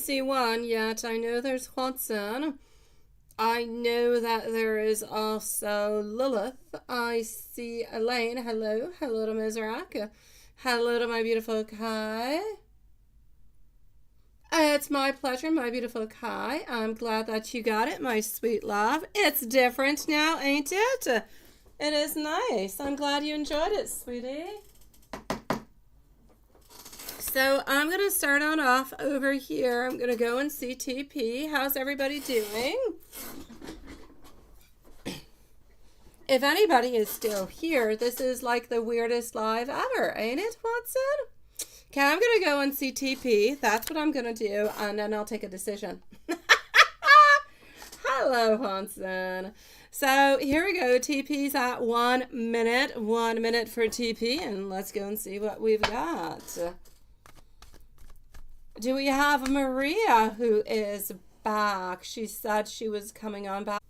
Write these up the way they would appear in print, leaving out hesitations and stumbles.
see one yet. I know there's Watson. I know that there is also Lilith. I see Elaine. Hello. Hello to Mizrak. Hello to my beautiful Kai. It's my pleasure, my beautiful Kai. I'm glad that you got it, my sweet love. It's different now, ain't it? It is nice. I'm glad you enjoyed it, sweetie. So I'm going to start on off over here. I'm going to go and see TP. How's everybody doing? If anybody is still here, this is like the weirdest live ever, ain't it, Watson? Okay, I'm going to go and see TP. That's what I'm going to do, and then I'll take a decision. Hello, Watson. So here we go. TP's at 1 minute. 1 minute for TP, and let's go and see what we've got. Do we have Maria who is back? She said she was coming on back.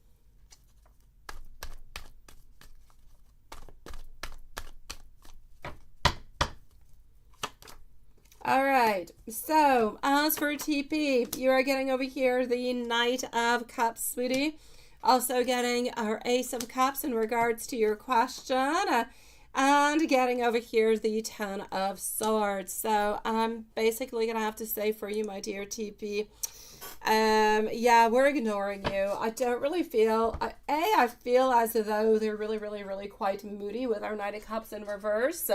All right, so as for TP, you are getting over here the Knight of Cups, sweetie. Also getting our Ace of Cups in regards to your question. And getting over here the Ten of Swords. So I'm basically going to have to say for you, my dear TP, yeah, we're ignoring you. I don't really feel, I feel as though they're really quite moody with our Knight of Cups in reverse.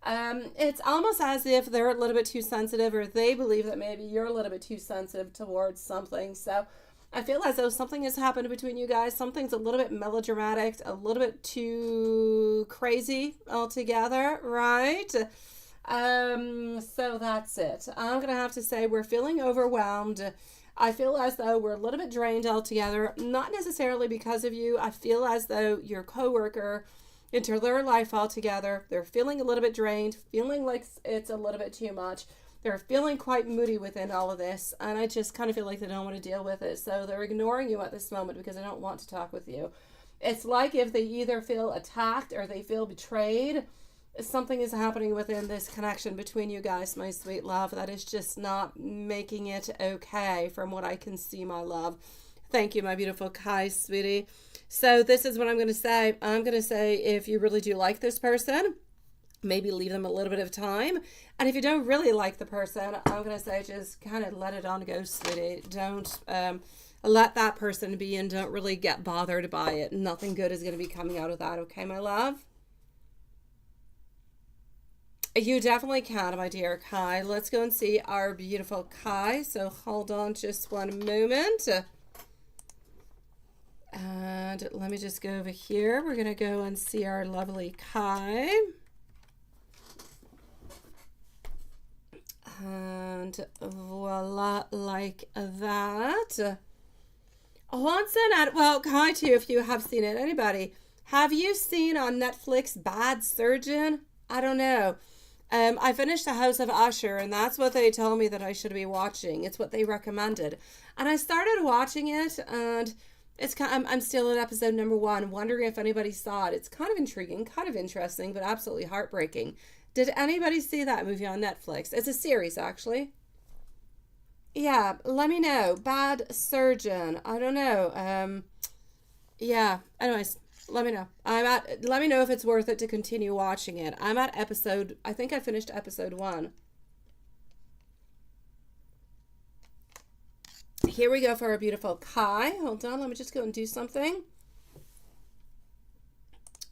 It's almost as if they're a little bit too sensitive, or they believe that maybe you're a little bit too sensitive towards something. So I feel as though something has happened between you guys. Something's a little bit melodramatic, a little bit too crazy altogether, right? So that's it. I'm going to have to say we're feeling overwhelmed. I feel as though we're a little bit drained altogether, not necessarily because of you. I feel as though your coworker into their life altogether. They're feeling a little bit drained, feeling like it's a little bit too much. They're feeling quite moody within all of this, and I just kind of feel like they don't want to deal with it. So they're ignoring you at this moment because they don't want to talk with you. It's like if they either feel attacked or they feel betrayed. Something is happening within this connection between you guys, my sweet love, that is just not making it okay from what I can see, my love. Thank you, my beautiful Kai, sweetie. So this is what I'm going to say. I'm going to say if you really do like this person, maybe leave them a little bit of time. And if you don't really like the person, I'm going to say just kind of let it on go, sweetie. Don't let that person be and don't really get bothered by it. Nothing good is going to be coming out of that. Okay, my love? You definitely can, my dear Kai. Let's go and see our beautiful Kai. So hold on just one moment. And let me just go over here. We're going to go and see our lovely Kai. And voila, like that. Watson, well, Kai too, if you have seen it. Anybody, have you seen on Netflix Bad Surgeon? I don't know. I finished The House of Usher, and that's what they told me that I should be watching. It's what they recommended. And I started watching it, and it's kind of, I'm still at episode number 1, wondering if anybody saw it. It's kind of intriguing, kind of interesting, but absolutely heartbreaking. Did anybody see that movie on Netflix? It's a series, actually. Yeah, let me know. Bad Surgeon. I don't know. Yeah. Anyways, let me know. Let me know if it's worth it to continue watching it. I'm at episode, I think I finished episode 1. Here we go for our beautiful Kai. Hold on, let me just go and do something.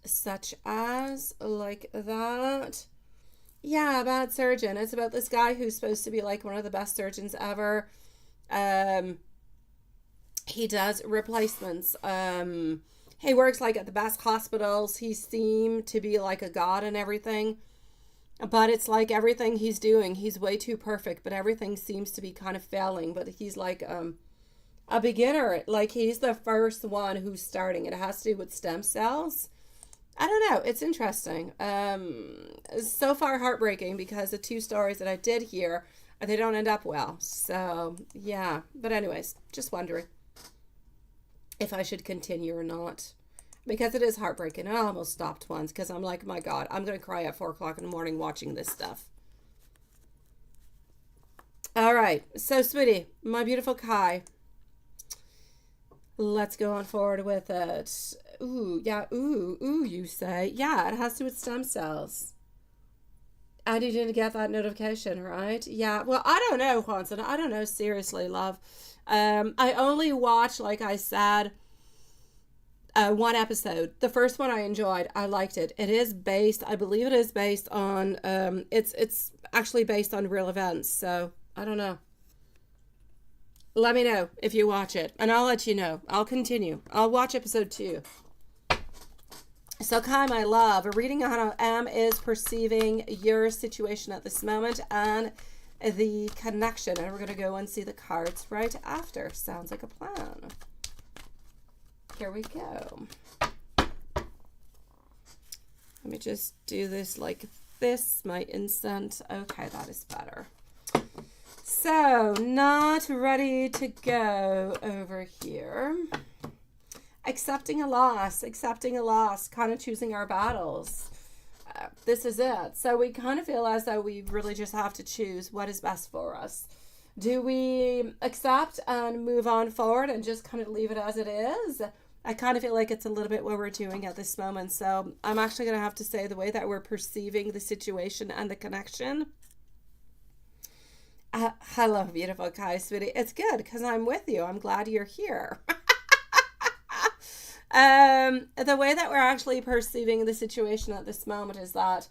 Such as, like that. Yeah, Bad Surgeon. It's about this guy who's supposed to be like one of the best surgeons ever. He does replacements. He works like at the best hospitals. He seemed to be like a god and everything. But it's like everything he's doing, he's way too perfect, but everything seems to be kind of failing. But he's like a beginner. Like he's the first one who's starting. It has to do with stem cells. I don't know. It's interesting. So far heartbreaking because the 2 stories that I did hear, they don't end up well. So, yeah. But anyways, just wondering if I should continue or not. Because it is heartbreaking. I almost stopped once because I'm like, my God, I'm going to cry at 4 o'clock in the morning watching this stuff. All right. So, sweetie, my beautiful Kai, let's go on forward with it. Ooh, yeah. Ooh, you say. Yeah, it has to do with stem cells. And you didn't get that notification, right? Yeah. Well, I don't know, Juanson. I don't know. Seriously, love. I only watched, like I said, one episode. The first one I enjoyed. I liked it. It is based, I believe it is based on, it's actually based on real events. So, I don't know. Let me know if you watch it, and I'll let you know. I'll continue. I'll watch episode 2. So, Kai, my love, a reading on how M is perceiving your situation at this moment and the connection. And we're going to go and see the cards right after. Sounds like a plan. Here we go. Let me just do this like this. My incense. Okay, that is better. So, not ready to go over here. Accepting a loss, kind of choosing our battles. This is it. So we kind of feel as though we really just have to choose what is best for us. Do we accept and move on forward and just kind of leave it as it is? I kind of feel like it's a little bit what we're doing at this moment. So I'm actually going to have to say the way that we're perceiving the situation and the connection. Hello, beautiful Kai, sweetie. It's good because I'm with you. I'm glad you're here. The way that we're actually perceiving the situation at this moment is that,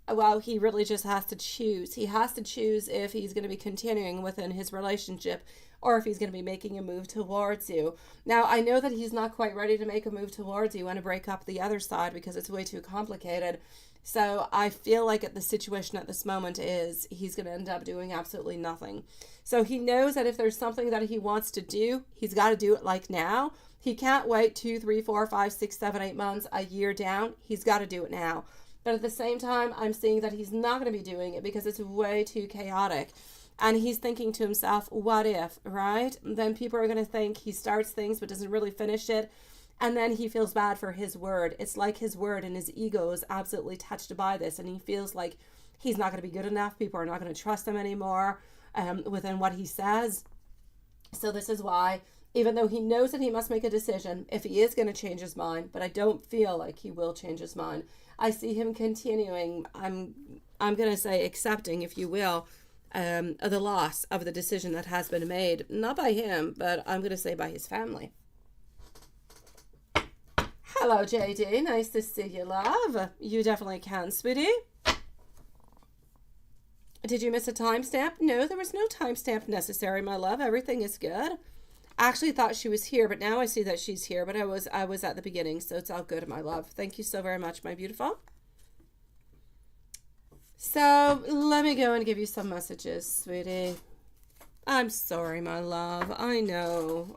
well, he really just has to choose. He has to choose if he's going to be continuing within his relationship or if he's going to be making a move towards you. Now, I know that he's not quite ready to make a move towards you and to break up the other side because it's way too complicated. So I feel like the situation at this moment is he's going to end up doing absolutely nothing. So he knows that if there's something that he wants to do, he's got to do it like now. He can't wait 2, 3, 4, 5, 6, 7, 8 months, a year down. He's got to do it now. But at the same time, I'm seeing that he's not going to be doing it because it's way too chaotic. And he's thinking to himself, what if, right? Then people are going to think he starts things but doesn't really finish it. And then he feels bad for his word. It's like his word and his ego is absolutely touched by this. And he feels like he's not going to be good enough. People are not going to trust him anymore within what he says. So this is why, even though he knows that he must make a decision if he is going to change his mind, but I don't feel like he will change his mind. I see him continuing, I'm going to say accepting, if you will, the loss of the decision that has been made, not by him, but I'm going to say by his family. Hello, JD. Nice to see you, love. You definitely can, sweetie. Did you miss a timestamp? No, there was no timestamp necessary, my love. Everything is good. I actually thought she was here, but now I see that she's here, but I was at the beginning, so it's all good, my love. Thank you so very much, my beautiful. So let me go and give you some messages, sweetie. I'm sorry, my love. I know.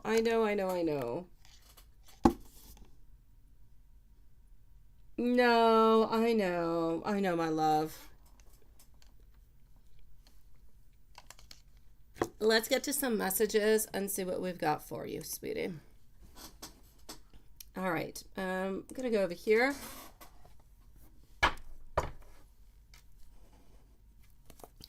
No, I know, my love. Let's get to some messages and see what we've got for you, sweetie. All right, I'm gonna go over here.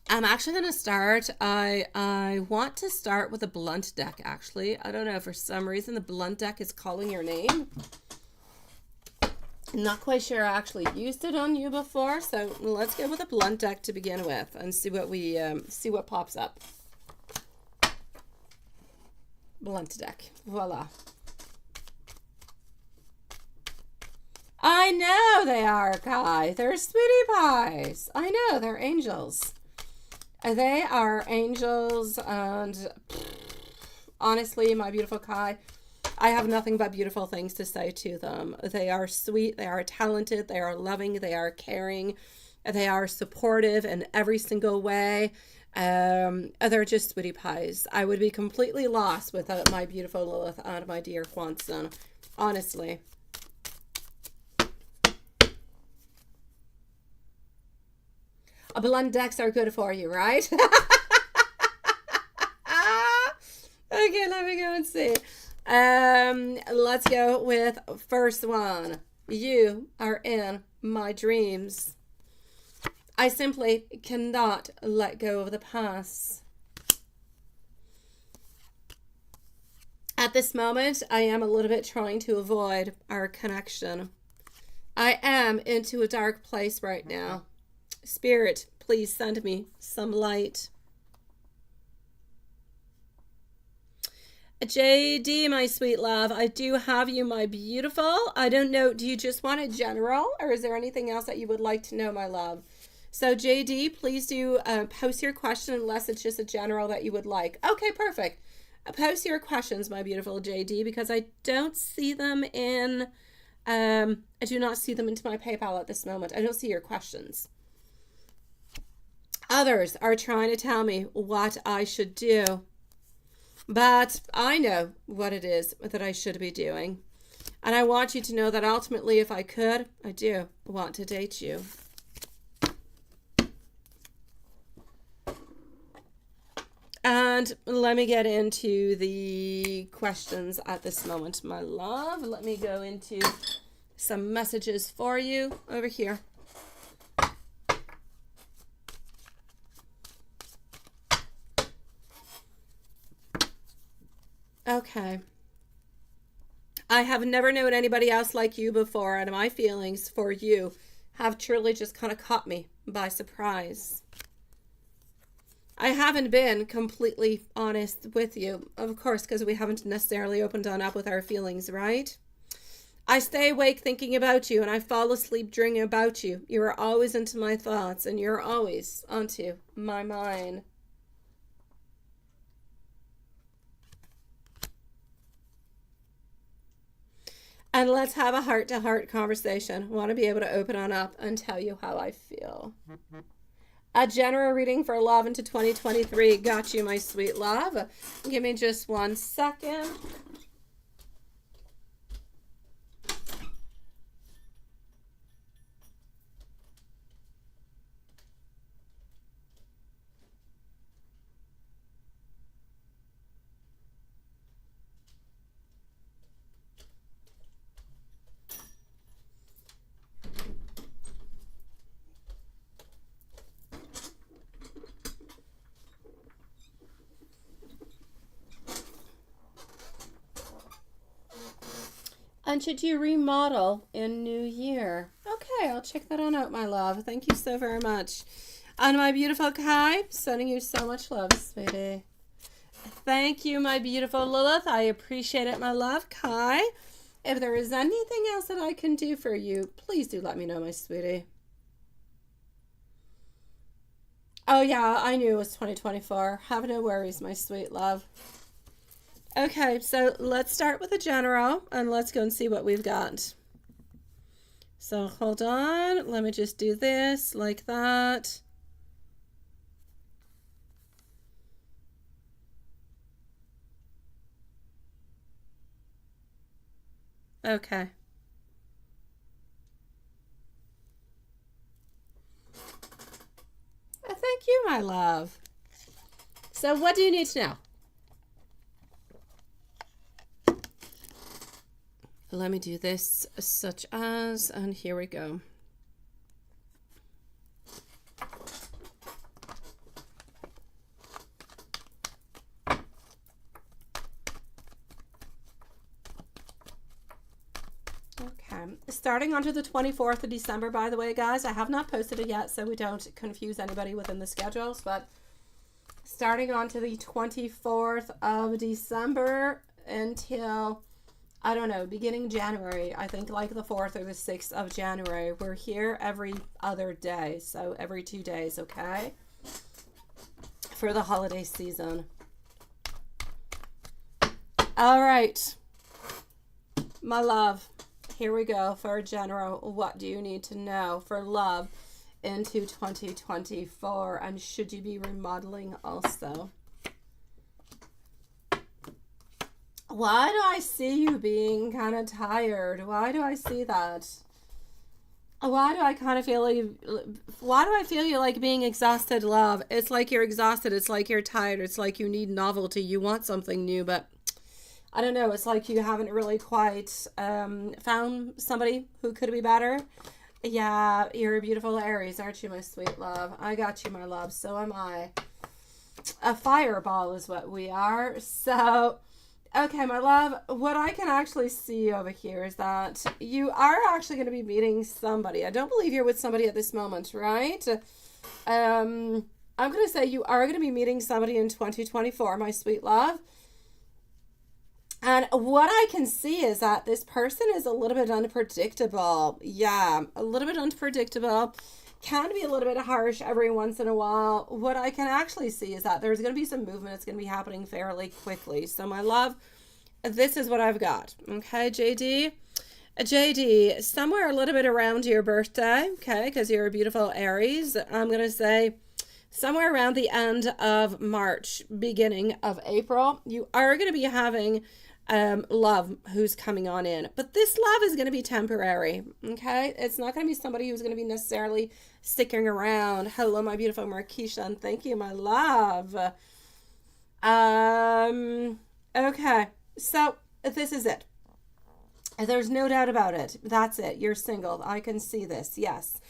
I'm actually gonna start. I want to start with a blunt deck. Actually, I don't know, for some reason the blunt deck is calling your name. Not quite sure I actually used it on you before, so let's go with a blunt deck to begin with and see what we see what pops up. Blunt deck, voila. I know they are, Kai. They're sweetie pies. I know, they're angels. They are angels, and honestly, my beautiful Kai, I have nothing but beautiful things to say to them. They are sweet, they are talented, they are loving, they are caring, they are supportive in every single way. They're just sweetie pies. I would be completely lost without my beautiful Lilith and my dear Juanson, honestly. Blunt decks are good for you, right? Okay, let me go and see. Let's go with first one. You are in my dreams. I simply cannot let go of the past. At this moment, I am a little bit trying to avoid our connection. I am into a dark place right now. Spirit, please send me some light. JD, my sweet love, I do have you, my beautiful. I don't know, do you just want a general, or is there anything else that you would like to know, my love? So JD, please do post your question unless it's just a general that you would like. Okay, perfect. Post your questions, my beautiful JD, because I don't see them in, I do not see them into my PayPal at this moment. I don't see your questions. Others are trying to tell me what I should do. But I know what it is that I should be doing. And I want you to know that ultimately, if I could, I do want to date you. And let me get into the questions at this moment, my love. Let me go into some messages for you over here. Okay. I have never known anybody else like you before, and my feelings for you have truly just kind of caught me by surprise. I haven't been completely honest with you, of course, because we haven't necessarily opened on up with our feelings, right? I stay awake thinking about you, and I fall asleep dreaming about you. You are always into my thoughts, and you're always onto my mind. And let's have a heart-to-heart conversation. I want to be able to open on up and tell you how I feel. A general reading for love into 2023. Got you, my sweet love. Give me just 1 second. And should you remodel in new year? Okay, I'll check that on out, my love. Thank you so very much. And my beautiful Kai, sending you so much love, sweetie. Thank you, my beautiful Lilith. I appreciate it, my love. Kai, if there is anything else that I can do for you, please do let me know, my sweetie. Oh, yeah, I knew it was 2024. Have no worries, my sweet love. Okay, so let's start with a general, and let's go and see what we've got. So hold on, let me just do this like that. Okay. Thank you, my love. So what do you need to know? Let me do this such as, and here we go. Okay, starting onto the 24th of December, by the way, guys, I have not posted it yet, so we don't confuse anybody within the schedules, but starting onto the 24th of December until, I don't know, beginning January, I think like the 4th or the 6th of January. We're here every other day, so every 2 days, okay? For the holiday season. All right, my love, here we go for a general. What do you need to know for love into 2024? And should you be remodeling also? Why do I see you being kind of tired? Why do I see that? Why do I kind of feel like, why do I feel you like being exhausted, love? It's like you're exhausted. It's like you're tired. It's like you need novelty. You want something new, but I don't know. It's like you haven't really quite found somebody who could be better. Yeah, you're a beautiful Aries, aren't you, my sweet love? I got you, my love. So am I. A fireball is what we are. So Okay, my love, what I can actually see over here is that you are actually going to be meeting somebody. I don't believe you're with somebody at this moment, right? I'm going to say you are going to be meeting somebody in 2024, my sweet love. And what I can see is that this person is a little bit unpredictable. Yeah, a little bit unpredictable. Can be a little bit harsh every once in a while. What I can actually see is that there's going to be some movement. It's going to be happening fairly quickly. So, my love, this is what I've got. Okay, JD? JD, somewhere a little bit around your birthday, okay, because you're a beautiful Aries, I'm going to say somewhere around the end of March, beginning of April, you are going to be having love who's coming on in. But this love is going to be temporary, okay? It's not going to be somebody who's going to be necessarily sticking around. Hello, my beautiful Marquisha, and thank you, my love. Okay, so this is it. There's no doubt about it. That's it. You're single. I can see this. Yes.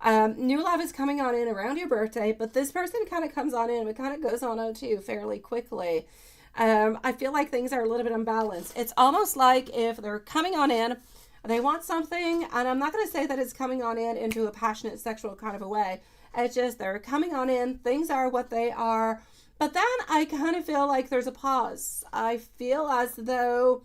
New love is coming on in around your birthday, but this person kind of comes on in, but kind of goes on out too fairly quickly. I feel like things are a little bit unbalanced. It's almost like if they're coming on in, they want something, and I'm not going to say that it's coming on in into a passionate sexual kind of a way. It's just they're coming on in, things are what they are, but then I kind of feel like there's a pause. I feel as though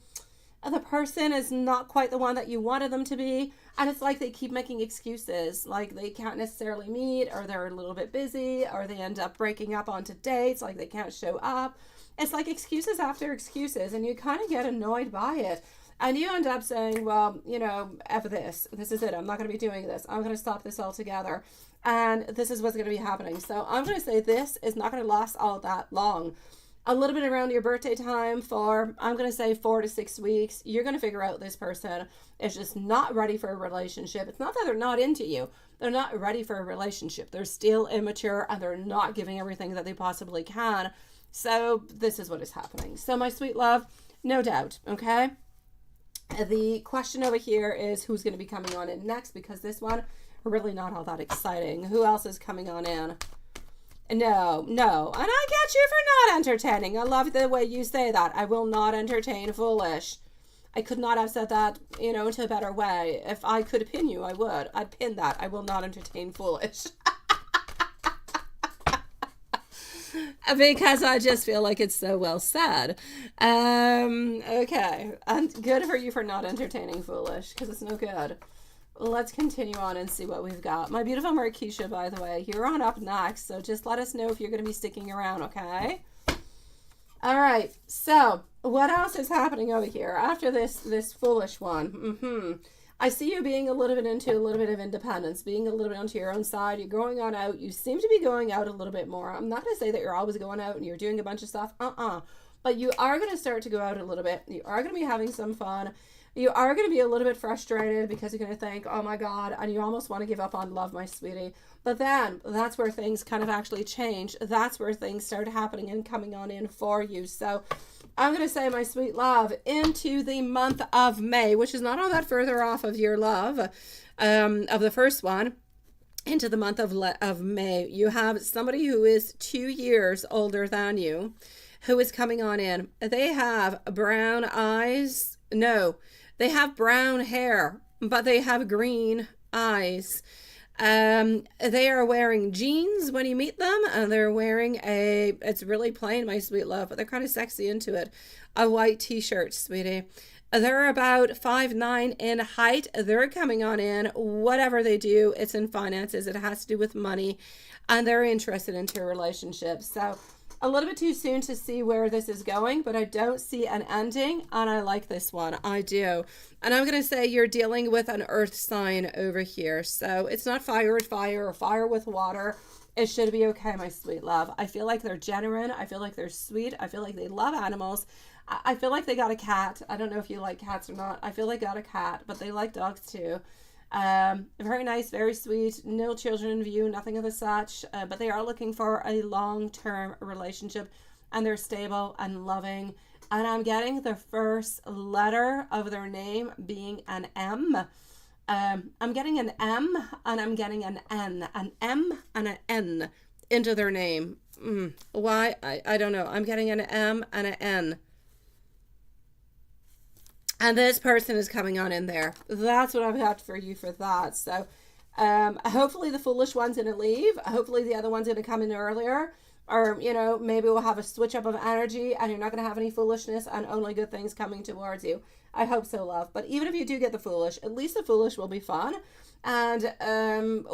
the person is not quite the one that you wanted them to be, and it's like they keep making excuses, like they can't necessarily meet, or they're a little bit busy, or they end up breaking up onto dates, like they can't show up. It's like excuses after excuses, and you kind of get annoyed by it, and you end up saying, well, you know, F this is it, I'm not going to be doing this, I'm going to stop this altogether, and this is what's going to be happening. So I'm going to say this is not going to last all that long. A little bit around your birthday time for, I'm going to say 4 to 6 weeks, you're going to figure out this person is just not ready for a relationship. It's not that they're not into you. They're not ready for a relationship. They're still immature, and they're not giving everything that they possibly can. So this is what is happening. So my sweet love, no doubt, okay? The question over here is who's going to be coming on in next, because this one, really not all that exciting. Who else is coming on in? No. And I get you for not entertaining. I love the way you say that. I will not entertain foolish. I could not have said that, into a better way. If I could pin you, I would. I'd pin that. I will not entertain foolish. Because I just feel like it's so well said. Okay. And good for you for not entertaining foolish, because it's no good. Let's continue on and see what we've got. My beautiful Marquisha, by the way, you're on up next, so just let us know if you're going to be sticking around, okay? All right, so what else is happening over here after this foolish one? I see you being a little bit into a little bit of independence, being a little bit onto your own side. You're going on out. You seem to be going out a little bit more. I'm not going to say that you're always going out and you're doing a bunch of stuff. But you are going to start to go out a little bit. You are going to be having some fun. You are going to be a little bit frustrated because you're going to think, oh my God, and you almost want to give up on love, my sweetie. But then that's where things kind of actually change. That's where things start happening and coming on in for you. So I'm going to say, my sweet love, into the month of May, which is not all that further off of your love, of the first one, into the month of May, you have somebody who is 2 years older than you, who is coming on in. They have brown eyes. No, they have brown hair, but they have green eyes. They are wearing jeans when you meet them, and they're wearing it's really plain, my sweet love, but they're kind of sexy into it, a white t-shirt, sweetie. They're about 5'9" in height. They're coming on in. Whatever they do, it's in finances. It has to do with money, and they're interested into a relationship. So a little bit too soon to see where this is going, but I don't see an ending, and I like this one. I do. And I'm going to say you're dealing with an earth sign over here. So it's not fire with fire or fire with water. It should be okay, my sweet love. I feel like they're genuine. I feel like they're sweet. I feel like they love animals. I feel like they got a cat. I don't know if you like cats or not. I feel like they got a cat, but they like dogs too. Very nice, very sweet, no children in view, nothing of the such, but they are looking for a long-term relationship, and they're stable and loving, and I'm getting the first letter of their name being an M. I'm getting an M, and I'm getting an N, an M and an N into their name. Why? I don't know. I'm getting an M and an N. And this person is coming on in there. That's what I've got for you for that. So hopefully the foolish one's going to leave. Hopefully the other one's going to come in earlier. Or, you know, maybe we'll have a switch up of energy and you're not going to have any foolishness and only good things coming towards you. I hope so, love. But even if you do get the foolish, at least the foolish will be fun. And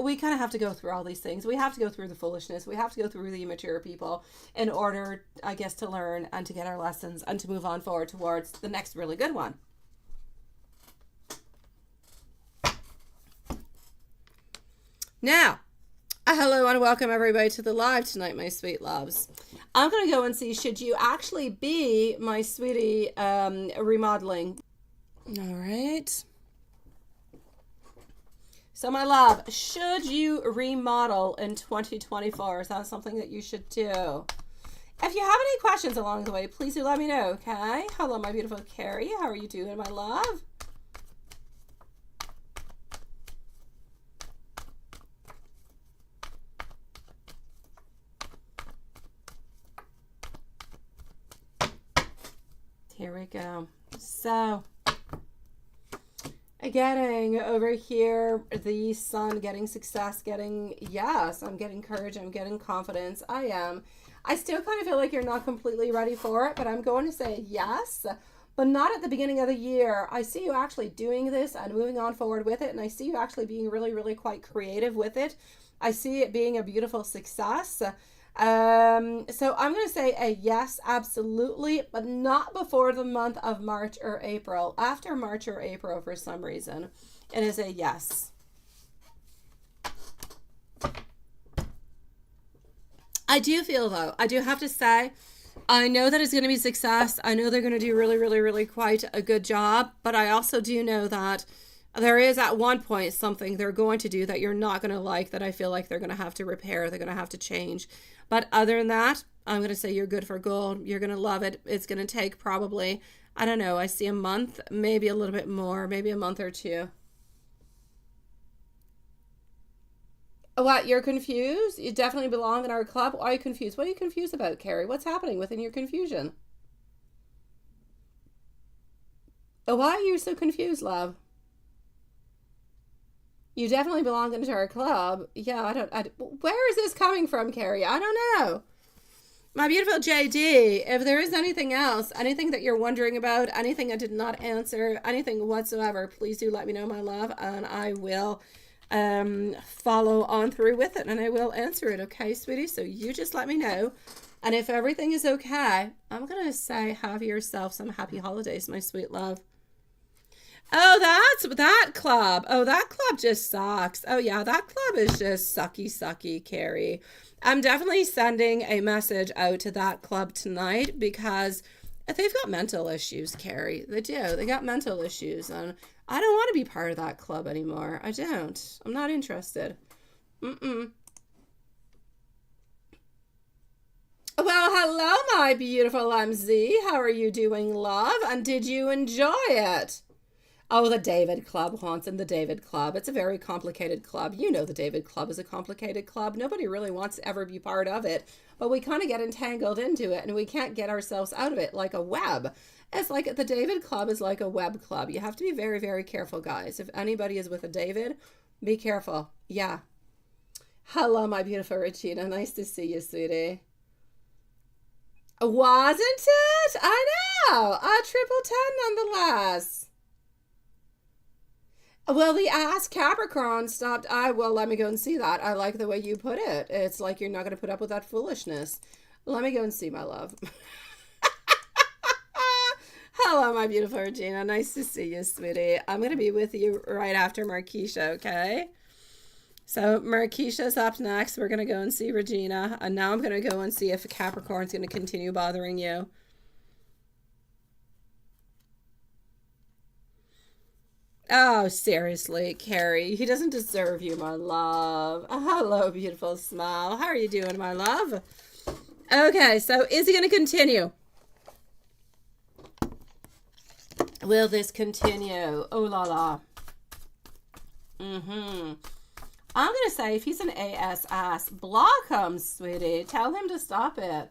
we kind of have to go through all these things. We have to go through the foolishness. We have to go through the immature people in order, I guess, to learn and to get our lessons and to move on forward towards the next really good one. Now, hello and welcome everybody to the live tonight, my sweet loves. I'm going to go and see, should you actually be, my sweetie, remodeling? All right. So, my love, should you remodel in 2024? Is that something that you should do? If you have any questions along the way, please do let me know, okay? Hello, my beautiful Carrie. How are you doing, my love? Here we go. So, getting over here, the sun, getting success, getting, yes, I'm getting courage, I'm getting confidence. I am. I still kind of feel like you're not completely ready for it, but I'm going to say yes, but not at the beginning of the year. I see you actually doing this and moving on forward with it, and I see you actually being really, really quite creative with it. I see it being a beautiful success. So I'm going to say a yes, absolutely, but not before the month of March or April. After March or April, for some reason, it is a yes. I do feel, though, I do have to say, I know that it's going to be success. I know they're going to do really, really, really quite a good job, but I also do know that there is at one point something they're going to do that you're not going to like, that I feel like they're going to have to repair, they're going to have to change. But other than that, I'm going to say you're good for gold. You're going to love it. It's going to take probably, I don't know, I see a month, maybe a little bit more, maybe a month or two. What, you're confused? You definitely belong in our club? Why are you confused? What are you confused about, Carrie? What's happening within your confusion? Why are you so confused, love? You definitely belong into our club. Yeah, where is this coming from, Carrie? I don't know. My beautiful JD, if there is anything else, anything that you're wondering about, anything I did not answer, anything whatsoever, please do let me know, my love, and I will follow on through with it, and I will answer it, okay, sweetie? So you just let me know. And if everything is okay, I'm going to say have yourself some happy holidays, my sweet love. Oh, that's that club. Oh, that club just sucks. Oh, yeah, that club is just sucky, Carrie. I'm definitely sending a message out to that club tonight because they've got mental issues, Carrie. They do. They got mental issues, and I don't want to be part of that club anymore. I don't. I'm not interested. Well, hello, my beautiful MZ. How are you doing, love? And did you enjoy it? Oh, the David Club, Haunts, the David Club. It's a very complicated club. You know the David Club is a complicated club. Nobody really wants to ever be part of it. But we kind of get entangled into it, and we can't get ourselves out of it like a web. It's like the David Club is like a web club. You have to be very, very careful, guys. If anybody is with a David, be careful. Yeah. Hello, my beautiful Regina. Nice to see you, sweetie. Wasn't it? I know. A 1010 nonetheless. Well, the ass Capricorn stopped. Well, let me go and see that. I like the way you put it. It's like you're not going to put up with that foolishness. Let me go and see, my love. Hello, my beautiful Regina. Nice to see you, sweetie. I'm going to be with you right after Marquisha, okay? So Marquisha's up next. We're going to go and see Regina. And now I'm going to go and see if Capricorn's going to continue bothering you. Oh, seriously, Carrie. He doesn't deserve you, my love. Hello, beautiful smile. How are you doing, my love? Okay, so is he going to continue? Will this continue? Oh, la, la. I'm going to say if he's an ASS, block him, sweetie. Tell him to stop it.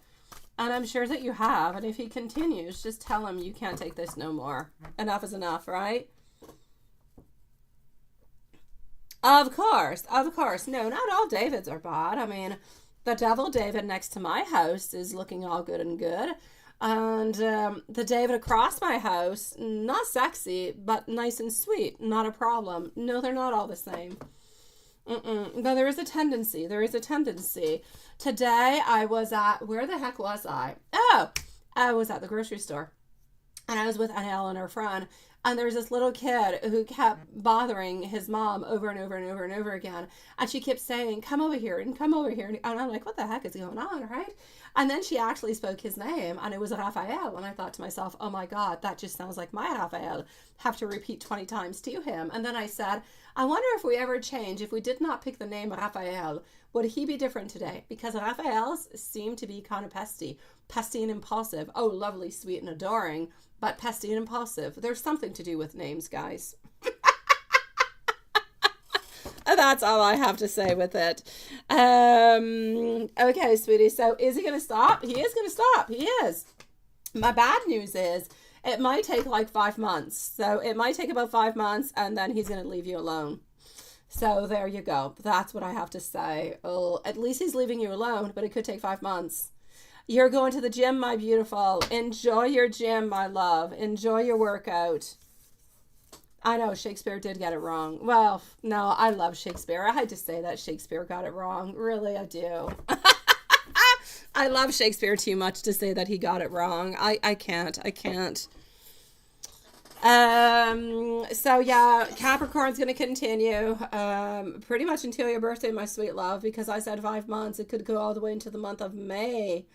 And I'm sure that you have. And if he continues, just tell him you can't take this no more. Enough is enough, right? Of course. Of course. No, not all Davids are bad. I mean, the devil David next to my house is looking all good and good. And the David across my house, not sexy, but nice and sweet. Not a problem. No, they're not all the same. No, there is a tendency. There is a tendency. Today I was at, where the heck was I? Oh, I was at the grocery store. And I was with Annelle and her friend. And there was this little kid who kept bothering his mom over and over and over and over again. And she kept saying, come over here and come over here. And I'm like, what the heck is going on, right? And then she actually spoke his name, and it was Raphael. And I thought to myself, oh my God, that just sounds like my Raphael. Have to repeat 20 times to him. And then I said, I wonder if we ever change, if we did not pick the name Raphael, would he be different today? Because Raphaels seem to be kind of pesty and impulsive. Oh, lovely, sweet, and adoring, but pesty and impulsive. There's something to do with names, guys. That's all I have to say with it. Okay, sweetie. So is he going to stop? He is going to stop. He is. My bad news is it might take like 5 months. So it might take about 5 months, and then he's going to leave you alone. So there you go. That's what I have to say. Oh, at least he's leaving you alone, but it could take 5 months. You're going to the gym, my beautiful. Enjoy your gym, my love. Enjoy your workout. I know Shakespeare did get it wrong. Well, no, I love Shakespeare. I had to say that Shakespeare got it wrong. Really, I do. I love Shakespeare too much to say that he got it wrong. I can't. So yeah, Capricorn's going to continue pretty much until your birthday, my sweet love, because I said 5 months. It could go all the way into the month of May.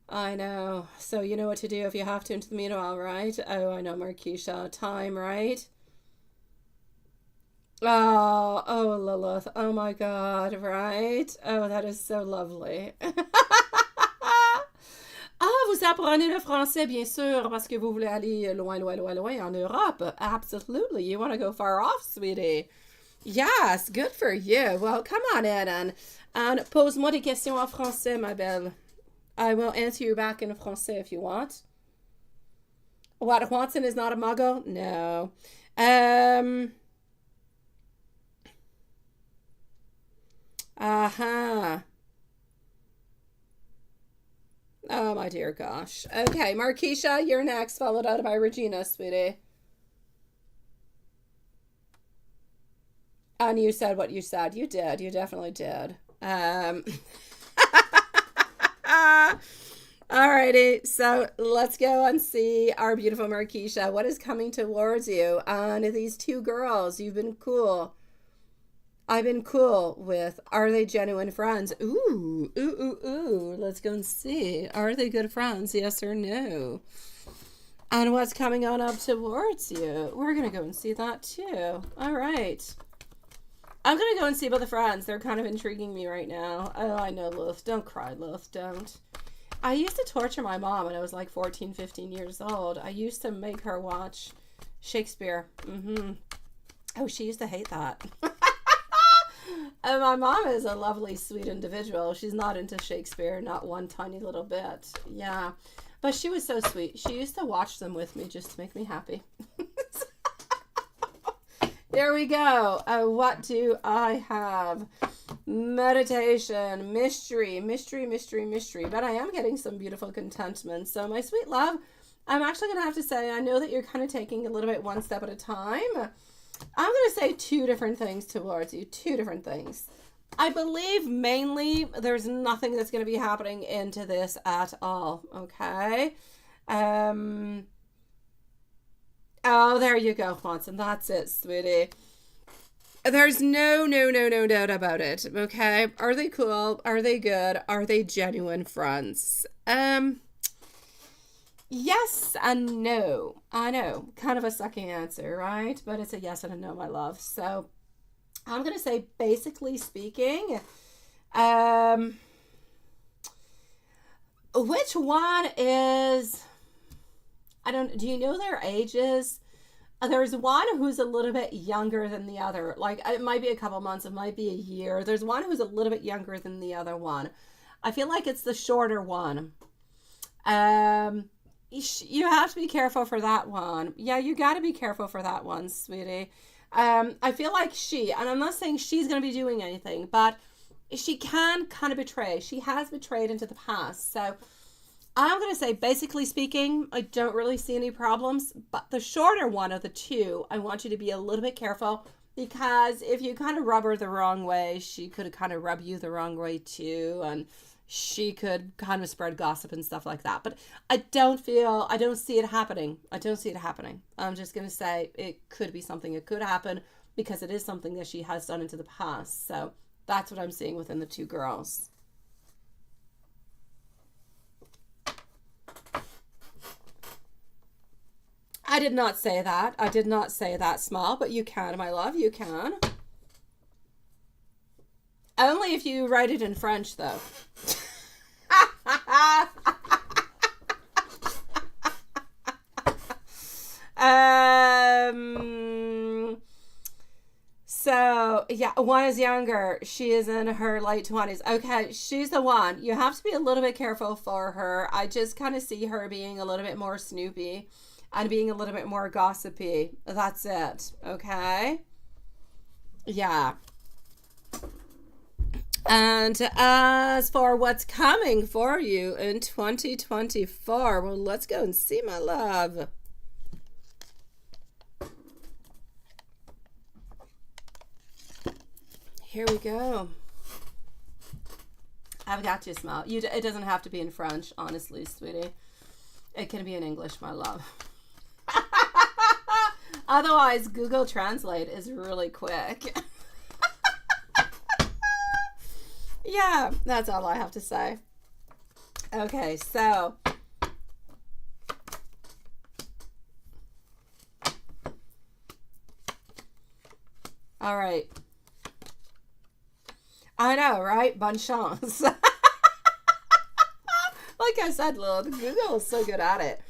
I know. So you know what to do if you have to into the meanwhile, right? Oh, I know, Marquisha. Time, right? Oh, Lilith. Oh my God, right? Oh, that is so lovely. Ah, vous apprenez le français, bien sûr, parce que vous voulez aller loin, loin, loin, loin en Europe. Absolutely. You want to go far off, sweetie. Yes, good for you. Well, come on in and pose-moi des questions en français, ma belle. I will answer you back in français if you want. What, Watson is not a muggle? No. Oh, my dear gosh. Okay, Marquisha, you're next, followed out by Regina, sweetie. And you said what you said. You did. You definitely did. Alrighty, so let's go and see our beautiful Marquisha. What is coming towards you? And these two girls, you've been cool. I've been cool with. Are they genuine friends? Ooh. Let's go and see. Are they good friends? Yes or no? And what's coming on up towards you? We're going to go and see that too. All right. I'm going to go and see about the friends. They're kind of intriguing me right now. Oh, I know, Lilith. Don't cry, Lilith. Don't. I used to torture my mom when I was like 14, 15 years old. I used to make her watch Shakespeare. Oh, she used to hate that. And my mom is a lovely, sweet individual. She's not into Shakespeare, not one tiny little bit. Yeah. But she was so sweet. She used to watch them with me just to make me happy. There we go. What do I have? Meditation, mystery. But I am getting some beautiful contentment. So my sweet love, I'm actually going to have to say, I know that you're kind of taking a little bit one step at a time. I'm going to say 2 different things towards you. 2 different things. I believe mainly there's nothing that's going to be happening into this at all. Okay. Oh, there you go, Watson. That's it, sweetie. There's no doubt about it. Okay. Are they cool? Are they good? Are they genuine friends? Yes and no. I know. Kind of a sucking answer, right? But it's a yes and a no, my love. So I'm going to say, basically speaking, which one is, do you know their ages? There's one who's a little bit younger than the other. Like, it might be a couple months, it might be a year. There's one who's a little bit younger than the other one. I feel like it's the shorter one. You have to be careful for that one. Yeah, you got to be careful for that one, sweetie. I feel like and I'm not saying she's going to be doing anything, but she can kind of betray. She has betrayed into the past. So I'm going to say, basically speaking, I don't really see any problems. But the shorter one of the two, I want you to be a little bit careful, because if you kind of rub her the wrong way, she could kind of rub you the wrong way too. And she could kind of spread gossip and stuff like that. But I don't see it happening. I don't see it happening. I'm just going to say it could be something that could happen, because it is something that she has done into the past. So that's what I'm seeing within the two girls. I did not say that. I did not say that, small, but you can, my love. You can. Only if you write it in French, though. So, yeah, one is younger. She is in her late 20s. Okay, she's the one. You have to be a little bit careful for her. I just kind of see her being a little bit more snoopy and being a little bit more gossipy. That's it. Okay? Yeah. And as for what's coming for you in 2024, well, let's go and see, my love. Here we go. I've got you, smile. It doesn't have to be in French, honestly, sweetie. It can be in English, my love. Otherwise, Google Translate is really quick. Yeah, that's all I have to say. Okay, so all right. I know, right? Bonne chance. Like I said, look, Google is so good at it.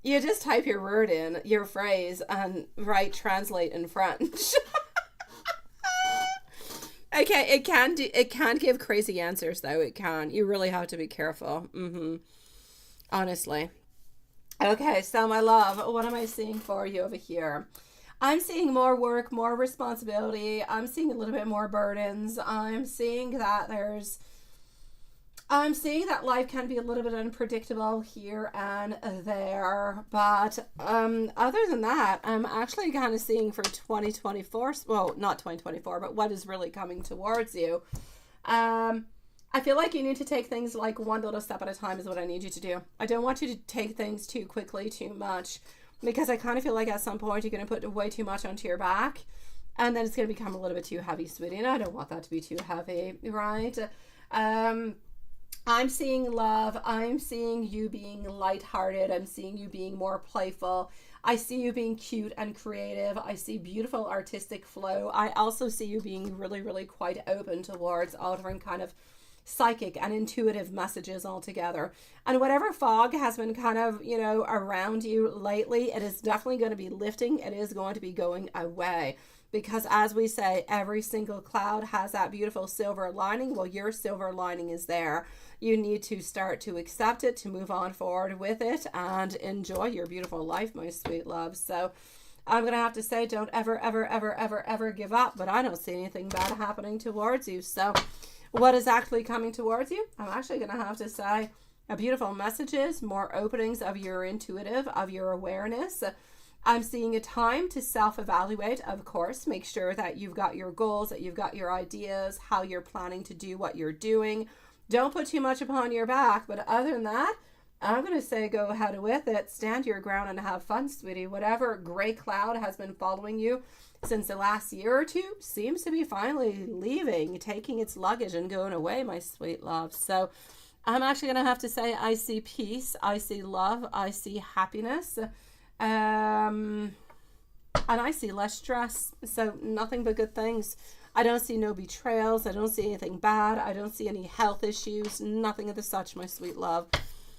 You just type your word in, your phrase, and write translate in French. Okay, it can give crazy answers, though. It can. You really have to be careful. Honestly. Okay, so my love, what am I seeing for you over here? I'm seeing more work, more responsibility. I'm seeing a little bit more burdens. I'm seeing that life can be a little bit unpredictable here and there. But other than that, I'm actually kind of seeing for 2024, well, not 2024, but what is really coming towards you. I feel like you need to take things like one little step at a time is what I need you to do. I don't want you to take things too quickly, too much, because I kind of feel like at some point you're going to put way too much onto your back, and then it's going to become a little bit too heavy, sweetie, and I don't want that to be too heavy, right? I'm seeing love. I'm seeing you being lighthearted. I'm seeing you being more playful. I see you being cute and creative. I see beautiful artistic flow. I also see you being really, really quite open towards all different kind of psychic and intuitive messages altogether. And whatever fog has been kind of, around you lately, it is definitely going to be lifting. It is going to be going away. Because as we say, every single cloud has that beautiful silver lining. Well, your silver lining is there. You need to start to accept it, to move on forward with it, and enjoy your beautiful life, my sweet love. So I'm going to have to say, don't ever, ever, ever, ever, ever give up. But I don't see anything bad happening towards you. So what is actually coming towards you? I'm actually going to have to say beautiful messages, more openings of your intuitive, of your awareness. I'm seeing a time to self-evaluate, of course. Make sure that you've got your goals, that you've got your ideas, how you're planning to do what you're doing. Don't put too much upon your back. But other than that, I'm going to say go ahead with it. Stand your ground and have fun, sweetie. Whatever gray cloud has been following you since the last year or two seems to be finally leaving, taking its luggage and going away, my sweet love. So I'm actually going to have to say I see peace, I see love, I see happiness. And I see less stress, so nothing but good things. I don't see no betrayals. I don't see anything bad. I don't see any health issues. Nothing of the such, my sweet love.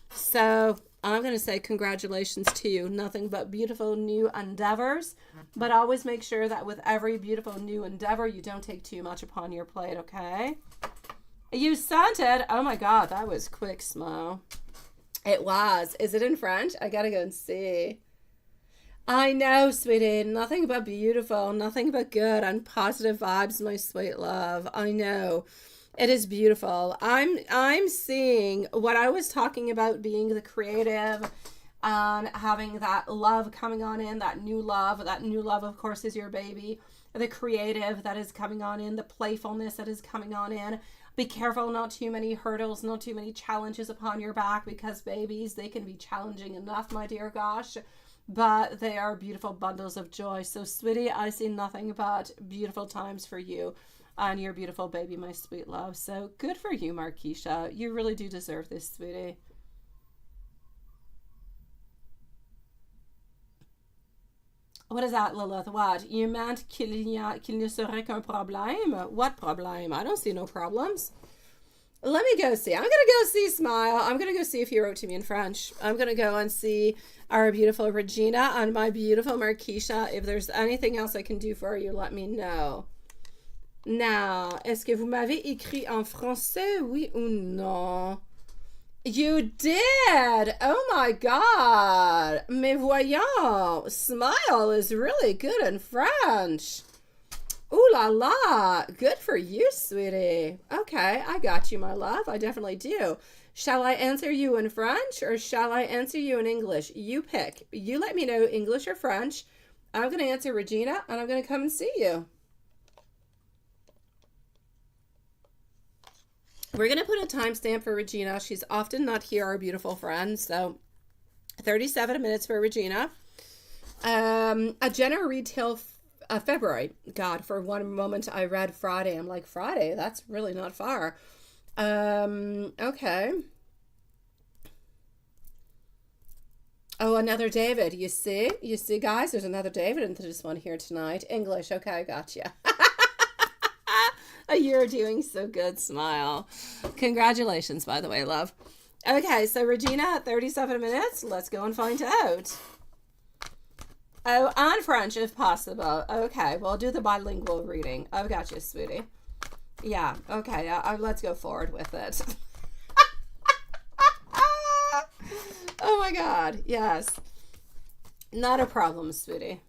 So I'm going to say congratulations to you. Nothing but beautiful new endeavors. But always make sure that with every beautiful new endeavor, you don't take too much upon your plate, okay? You sent it. Oh my God, that was quick, smile. It was. Is it in French? I gotta go and see. I know, sweetie. Nothing but beautiful, nothing but good and positive vibes, my sweet love. I know. It is beautiful. I'm seeing what I was talking about being the creative and having that love coming on in, that new love. That new love, of course, is your baby. The creative that is coming on in, the playfulness that is coming on in. Be careful, not too many hurdles, not too many challenges upon your back, because babies, they can be challenging enough, my dear gosh, but they are beautiful bundles of joy. So, sweetie, I see nothing but beautiful times for you and your beautiful baby, my sweet love. So, good for you, Marquisha. You really do deserve this, sweetie. What is that, Lilith? What? You meant qu'il ne serait qu'un problème? What problem? I don't see no problems. Let me go see. I'm going to go see Smile. I'm going to go see if he wrote to me in French. I'm going to go and see our beautiful Regina and my beautiful Marquisha. If there's anything else I can do for you, let me know. Now, est-ce que vous m'avez écrit en français, oui ou non? You did! Oh my god! Mais voyons! Smile is really good in French. Ooh la la! Good for you, sweetie. Okay, I got you, my love. I definitely do. Shall I answer you in French or shall I answer you in English? You pick. You let me know English or French. I'm going to answer Regina and I'm going to come and see you. We're going to put a timestamp for Regina. She's often not here, our beautiful friend. So 37 minutes for Regina. A general retail February. God, for one moment I read Friday. I'm like, Friday? That's really not far. Okay. Oh, another David. You see? You see, guys? There's another David into this one here tonight. English. Okay, I gotcha. You're doing so good, Smile. Congratulations, by the way, love. Okay, so Regina, 37 minutes. Let's go and find out. Oh, and French if possible. Okay, well, do the bilingual reading. I've got you, sweetie. Yeah, okay, let's go forward with it. Oh my God, yes. Not a problem, sweetie.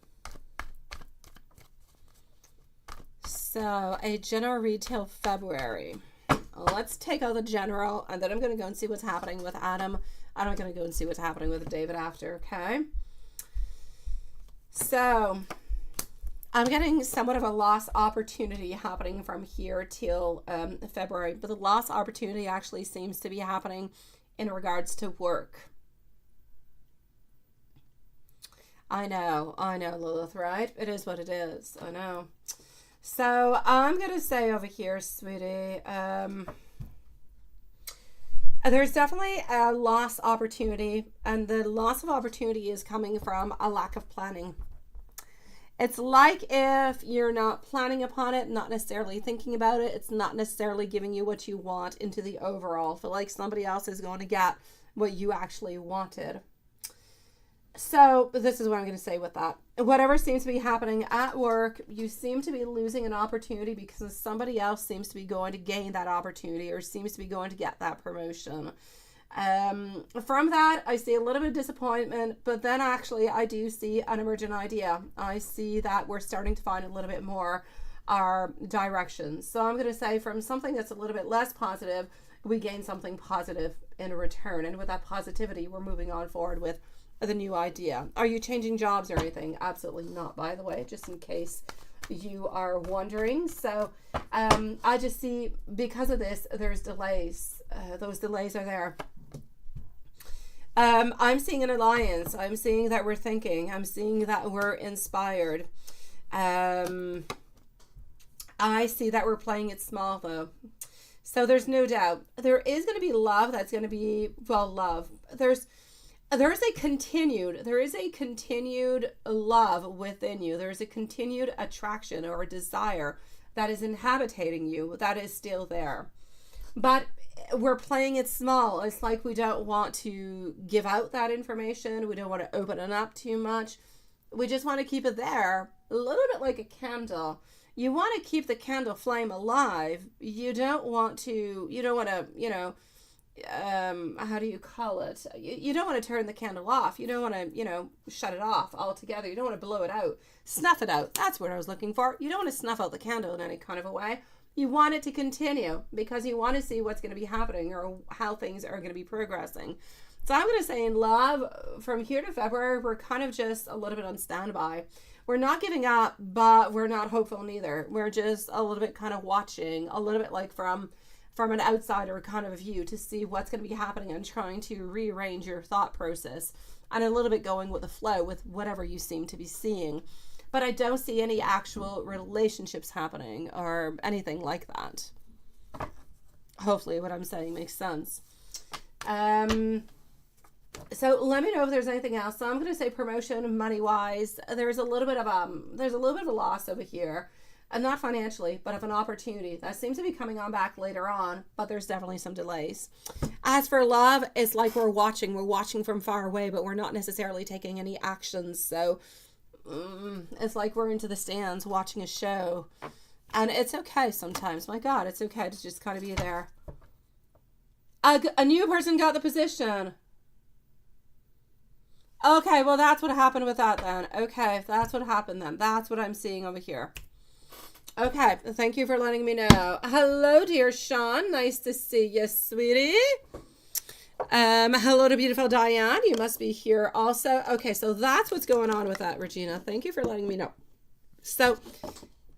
So, a general retail February. Let's take out the general, and then I'm going to go and see what's happening with Adam. And I'm going to go and see what's happening with David after, okay? So, I'm getting somewhat of a lost opportunity happening from here till February. But the lost opportunity actually seems to be happening in regards to work. I know, Lilith, right? It is what it is. I know. So I'm going to say over here, sweetie, there's definitely a lost opportunity, and the loss of opportunity is coming from a lack of planning. It's like if you're not planning upon it, not necessarily thinking about it, it's not necessarily giving you what you want into the overall. Feel like somebody else is going to get what you actually wanted. So this is what I'm going to say with that. Whatever seems to be happening at work, you seem to be losing an opportunity because somebody else seems to be going to gain that opportunity or seems to be going to get that promotion. From that, I see a little bit of disappointment, but then actually I do see an emergent idea. I see that we're starting to find a little bit more our direction. So I'm going to say from something that's a little bit less positive, we gain something positive in return. And with that positivity, we're moving on forward with the new idea. Are you changing jobs or anything? Absolutely not, by the way, just in case you are wondering. So I just see because of this, there's delays. Those delays are there. I'm seeing an alliance. I'm seeing that we're thinking. I'm seeing that we're inspired. I see that we're playing it small, though. So there's no doubt. There is going to be love that's going to be, well, love. There is a continued love within you. There's a continued attraction or a desire that is inhabiting you that is still there. But we're playing it small. It's like we don't want to give out that information. We don't want to open it up too much. We just want to keep it there, a little bit like a candle. You want to keep the candle flame alive. You don't want to, how do you call it? You don't want to turn the candle off. You don't want to, shut it off altogether. You don't want to blow it out. Snuff it out. That's what I was looking for. You don't want to snuff out the candle in any kind of a way. You want it to continue because you want to see what's going to be happening or how things are going to be progressing. So I'm going to say in love, from here to February, we're kind of just a little bit on standby. We're not giving up, but we're not hopeful neither. We're just a little bit kind of watching, a little bit like from an outsider kind of view to see what's going to be happening and trying to rearrange your thought process and a little bit going with the flow with whatever you seem to be seeing. But I don't see any actual relationships happening or anything like that. Hopefully what I'm saying makes sense. So let me know if there's anything else. So I'm going to say promotion, money-wise. There's a little bit of a loss over here. And not financially, but of an opportunity that seems to be coming on back later on, but there's definitely some delays. As for love, it's like we're watching from far away, but we're not necessarily taking any actions. So it's like we're into the stands watching a show, and it's okay sometimes. My God, it's okay to just kind of be there. A new person got the position. Okay, well, that's what happened with that then. Okay, that's what happened then. That's what I'm seeing over here. Okay, thank you for letting me know. Hello, dear Sean. Nice to see you, sweetie. Hello to beautiful Diane. You must be here also. Okay, so that's what's going on with that, Regina. Thank you for letting me know. So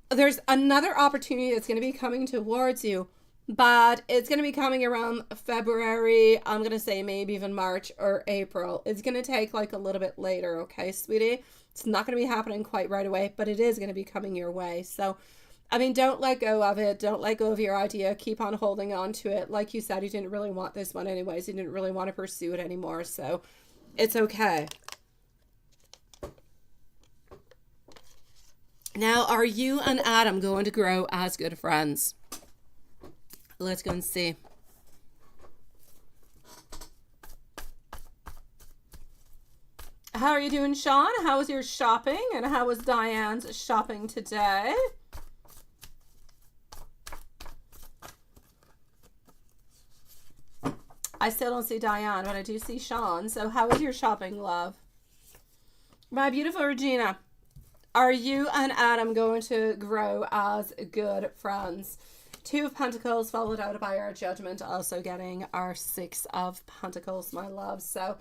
there's another opportunity that's going to be coming towards you, but it's going to be coming around February. I'm going to say maybe even March or April. It's going to take like a little bit later, okay, sweetie? It's not going to be happening quite right away, but it is going to be coming your way. So I mean, don't let go of it. Don't let go of your idea. Keep on holding on to it. Like you said, you didn't really want this one anyways. You didn't really want to pursue it anymore. So it's okay. Now, are you and Adam going to grow as good friends? Let's go and see. How are you doing, Sean? How was your shopping? And how was Diane's shopping today? I still don't see Diane, but I do see Sean. So how was your shopping, love? My beautiful Regina, are you and Adam going to grow as good friends? 2 of Pentacles followed out by our Judgment, also getting our 6 of Pentacles, my love. So,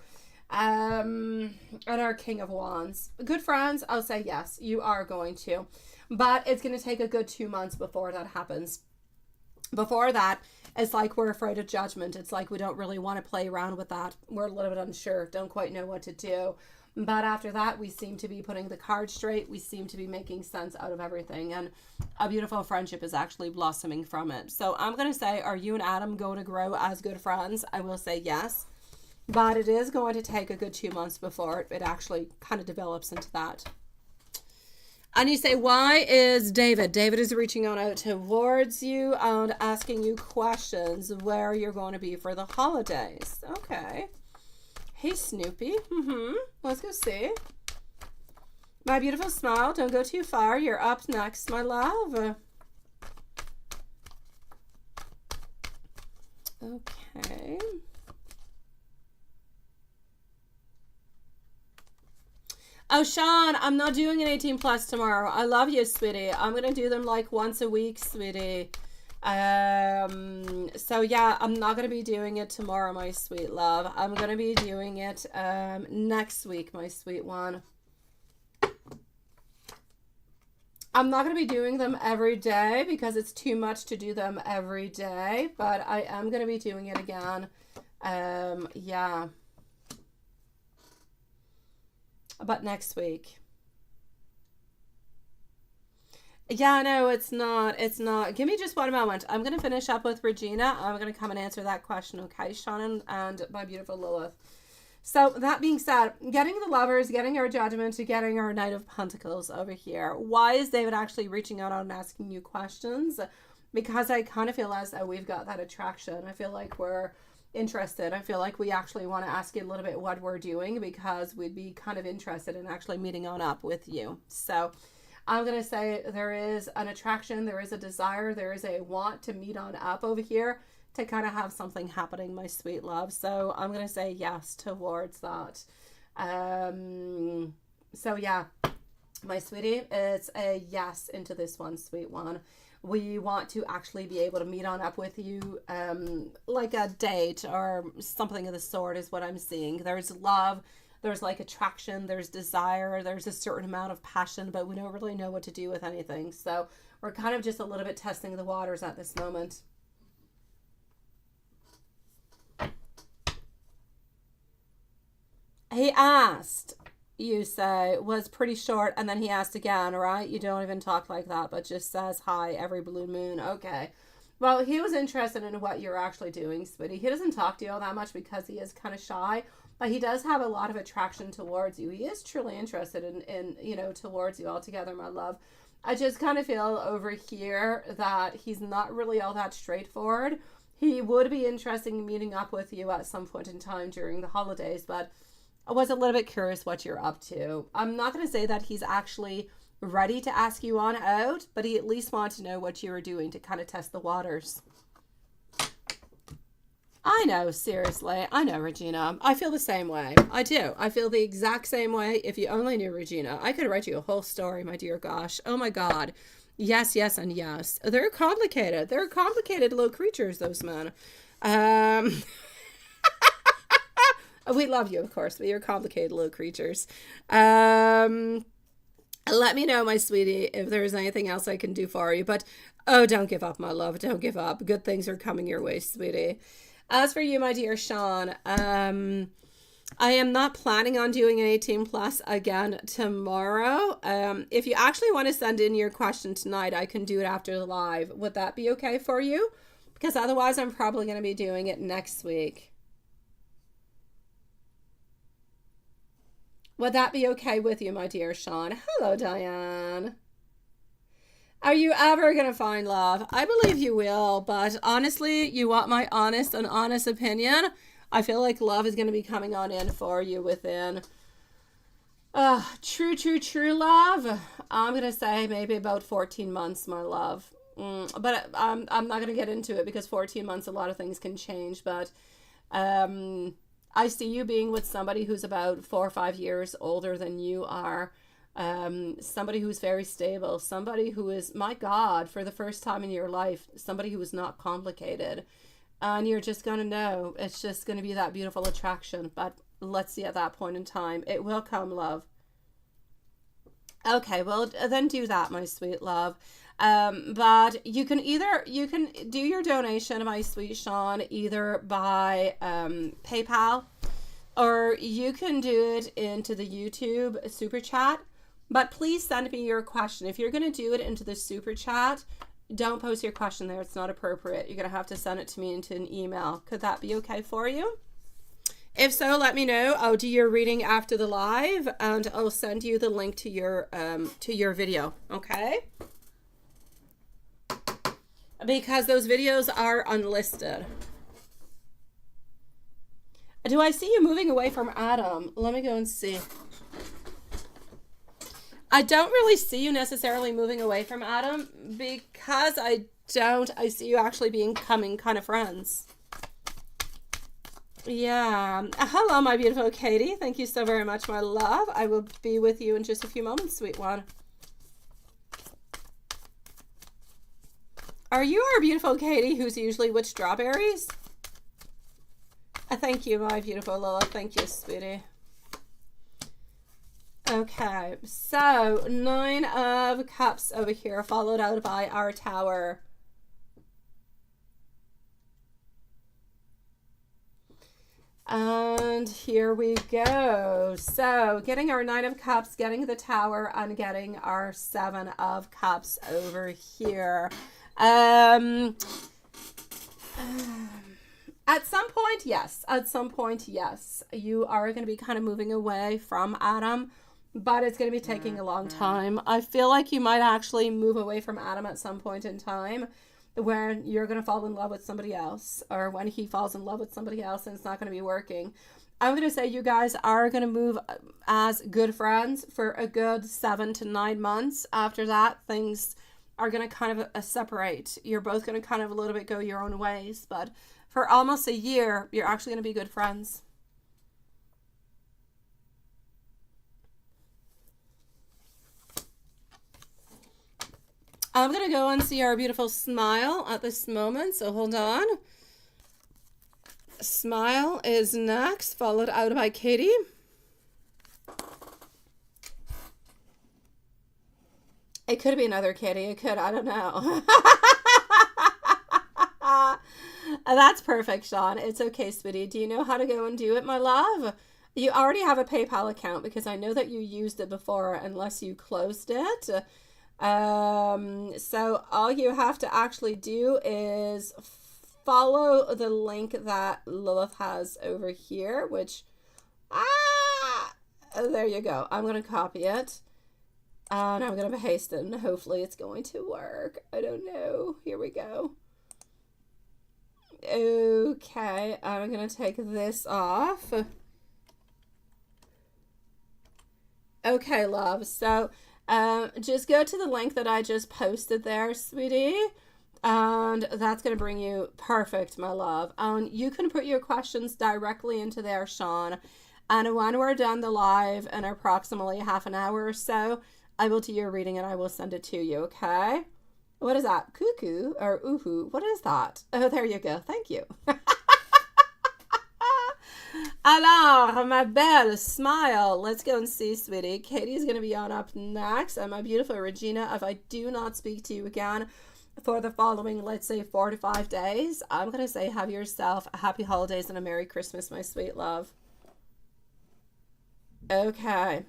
and our King of Wands. Good friends, I'll say yes, you are going to. But it's going to take a good 2 months before that happens. Before that, it's like we're afraid of judgment. It's like we don't really want to play around with that. We're a little bit unsure, don't quite know what to do. But after that, we seem to be putting the cards straight. We seem to be making sense out of everything. And a beautiful friendship is actually blossoming from it. So I'm going to say, are you and Adam going to grow as good friends? I will say yes. But it is going to take a good 2 months before it actually kind of develops into that. And you say, why is David? David is reaching on out towards you and asking you questions where you're going to be for the holidays. Okay. Hey, Snoopy. Let's go see. My beautiful smile. Don't go too far. You're up next, my love. Okay. Oh, Sean, I'm not doing an 18 plus tomorrow. I love you, sweetie. I'm going to do them like once a week, sweetie. So yeah, I'm not going to be doing it tomorrow, my sweet love. I'm going to be doing it next week, my sweet one. I'm not going to be doing them every day because it's too much to do them every day, but I am going to be doing it again. Yeah. But next week. Yeah, no, it's not. It's not. Give me just 1 moment. I'm going to finish up with Regina. I'm going to come and answer that question, okay, Shannon and my beautiful Lilith. So that being said, getting the Lovers, getting our Judgment, getting our Knight of Pentacles over here. Why is David actually reaching out and asking you questions? Because I kind of feel as though we've got that attraction. I feel like we're interested. I feel like we actually want to ask you a little bit what we're doing because we'd be kind of interested in actually meeting on up with you. So I'm going to say there is an attraction, there is a desire, there is a want to meet on up over here to kind of have something happening, my sweet love. So I'm going to say yes towards that. So yeah, my sweetie, it's a yes into this one, sweet one. We want to actually be able to meet on up with you, like a date or something of the sort is what I'm seeing. There's love, there's like attraction, there's desire, there's a certain amount of passion, but we don't really know what to do with anything. So we're kind of just a little bit testing the waters at this moment. He asked, you say, was pretty short, and then he asked again, right? You don't even talk like that, but just says hi every blue moon. Okay. Well, he was interested in what you're actually doing, sweetie. He doesn't talk to you all that much because he is kind of shy, but he does have a lot of attraction towards you. He is truly interested in you know, towards you altogether, my love. I just kind of feel over here that he's not really all that straightforward. He would be interested in meeting up with you at some point in time during the holidays, but I was a little bit curious what you're up to. I'm not going to say that he's actually ready to ask you on out, but he at least wants to know what you were doing to kind of test the waters. I know, seriously. I know, Regina. I feel the same way. I do. I feel the exact same way. If you only knew Regina, I could write you a whole story, my dear gosh. Oh my God. Yes, yes, and yes. They're complicated. They're complicated little creatures, those men. We love you, of course, but you're complicated little creatures. Let me know, my sweetie, if there's anything else I can do for you. But, oh, don't give up, my love. Don't give up. Good things are coming your way, sweetie. As for you, my dear Sean, I am not planning on doing an 18 plus again tomorrow. If you actually want to send in your question tonight, I can do it after the live. Would that be okay for you? Because otherwise, I'm probably going to be doing it next week. Would that be okay with you, my dear Sean? Hello, Diane. Are you ever going to find love? I believe you will, but honestly, you want my honest opinion? I feel like love is going to be coming on in for you within true love. I'm going to say maybe about 14 months, my love. But I'm not going to get into it because 14 months, a lot of things can change, but I see you being with somebody who's about 4 or 5 years older than you are. Somebody who's very stable. Somebody who is, my God, for the first time in your life, somebody who is not complicated. And you're just going to know. It's just going to be that beautiful attraction. But let's see at that point in time. It will come, love. Okay, well, then do that, my sweet love. But you can do your donation, my sweet Sean, either by PayPal, or you can do it into the YouTube super chat. But please send me your question. If you're going to do it into the super chat, don't post your question there. It's not appropriate. You're going to have to send it to me into an email. Could that be okay for you? If so, let me know. I'll do your reading after the live, and I'll send you the link to your video. Okay? Because those videos are unlisted. Do I see you moving away from Adam? Let me go and see. I don't really see you necessarily moving away from Adam because I see you actually becoming kind of friends. Yeah. Hello, my beautiful Katie. Thank you so very much, my love. I will be with you in just a few moments, sweet one. Are you our beautiful Katie who's usually with strawberries? Thank you, my beautiful Lola. Thank you, sweetie. Okay, so 9 of Cups over here, followed out by our Tower. And here we go. So getting our 9 of Cups, getting the Tower, and getting our 7 of Cups over here. At some point, yes. At some point, yes. You are going to be kind of moving away from Adam, but it's going to be taking a long time. I feel like you might actually move away from Adam at some point in time when you're going to fall in love with somebody else, or when he falls in love with somebody else and it's not going to be working. I'm going to say you guys are going to move as good friends for a good 7 to 9 months. After that, things are going to kind of separate. You're both going to kind of a little bit go your own ways, but for almost a year, you're actually going to be good friends. I'm going to go and see our beautiful Smile at this moment, so hold on. Smile is next, followed out by Katie. It could be another Katie. It could. I don't know. That's perfect, Sean. It's okay, sweetie. Do you know how to go and do it, my love? You already have a PayPal account because I know that you used it before unless you closed it. So all you have to actually do is follow the link that Lilith has over here, which, there you go. I'm going to copy it and I'm going to paste it and hopefully it's going to work. I don't know. Here we go. Okay, I'm going to take this off. Okay, love. So just go to the link that I just posted there, sweetie. And that's going to bring you perfect, my love. And you can put your questions directly into there, Sean. And when we're done the live in approximately half an hour or so, I will do your reading and I will send it to you, okay? What is that? Cuckoo or oohoo? What is that? Oh, there you go. Thank you. Alors, ma belle, Smile. Let's go and see, sweetie. Katie's going to be on up next. And my beautiful Regina, if I do not speak to you again for the following, let's say, 4 to 5 days, I'm going to say have yourself a happy holidays and a Merry Christmas, my sweet love. Okay.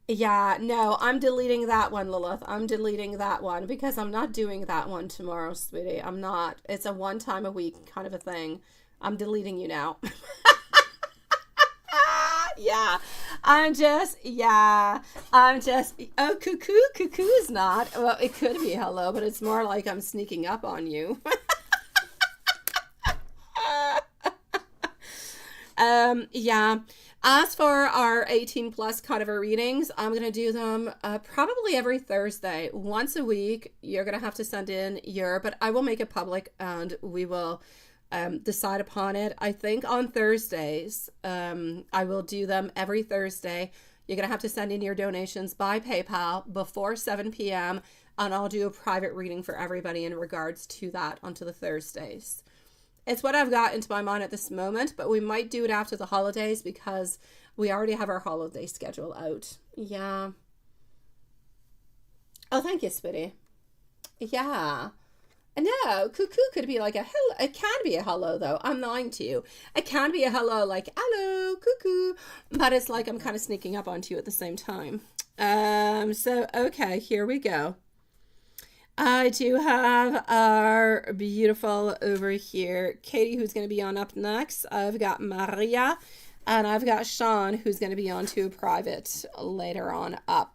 Yeah, no, I'm deleting that one, Lilith. I'm deleting that one because I'm not doing that one tomorrow, sweetie. I'm not. It's a one time a week kind of a thing. I'm deleting you now. Yeah, oh, cuckoo. Cuckoo is not. Well, it could be hello, but it's more like I'm sneaking up on you. Yeah. As for our 18 plus kind of readings, I'm going to do them probably every Thursday. Once a week, you're going to have to send in but I will make it public and we will decide upon it. I think on Thursdays, I will do them every Thursday. You're going to have to send in your donations by PayPal before 7 p.m. and I'll do a private reading for everybody in regards to that onto the Thursdays. It's what I've got into my mind at this moment, but we might do it after the holidays because we already have our holiday schedule out. Yeah. Oh, thank you, sweetie. Yeah. No, cuckoo could be like a hello. It can be a hello, though. I'm lying to you. It can be a hello, like, hello, cuckoo. But it's like I'm kind of sneaking up onto you at the same time. So, okay, here we go. I do have our beautiful over here, Katie, who's going to be on up next. I've got Maria, and I've got Sean, who's going to be on to a private later on up.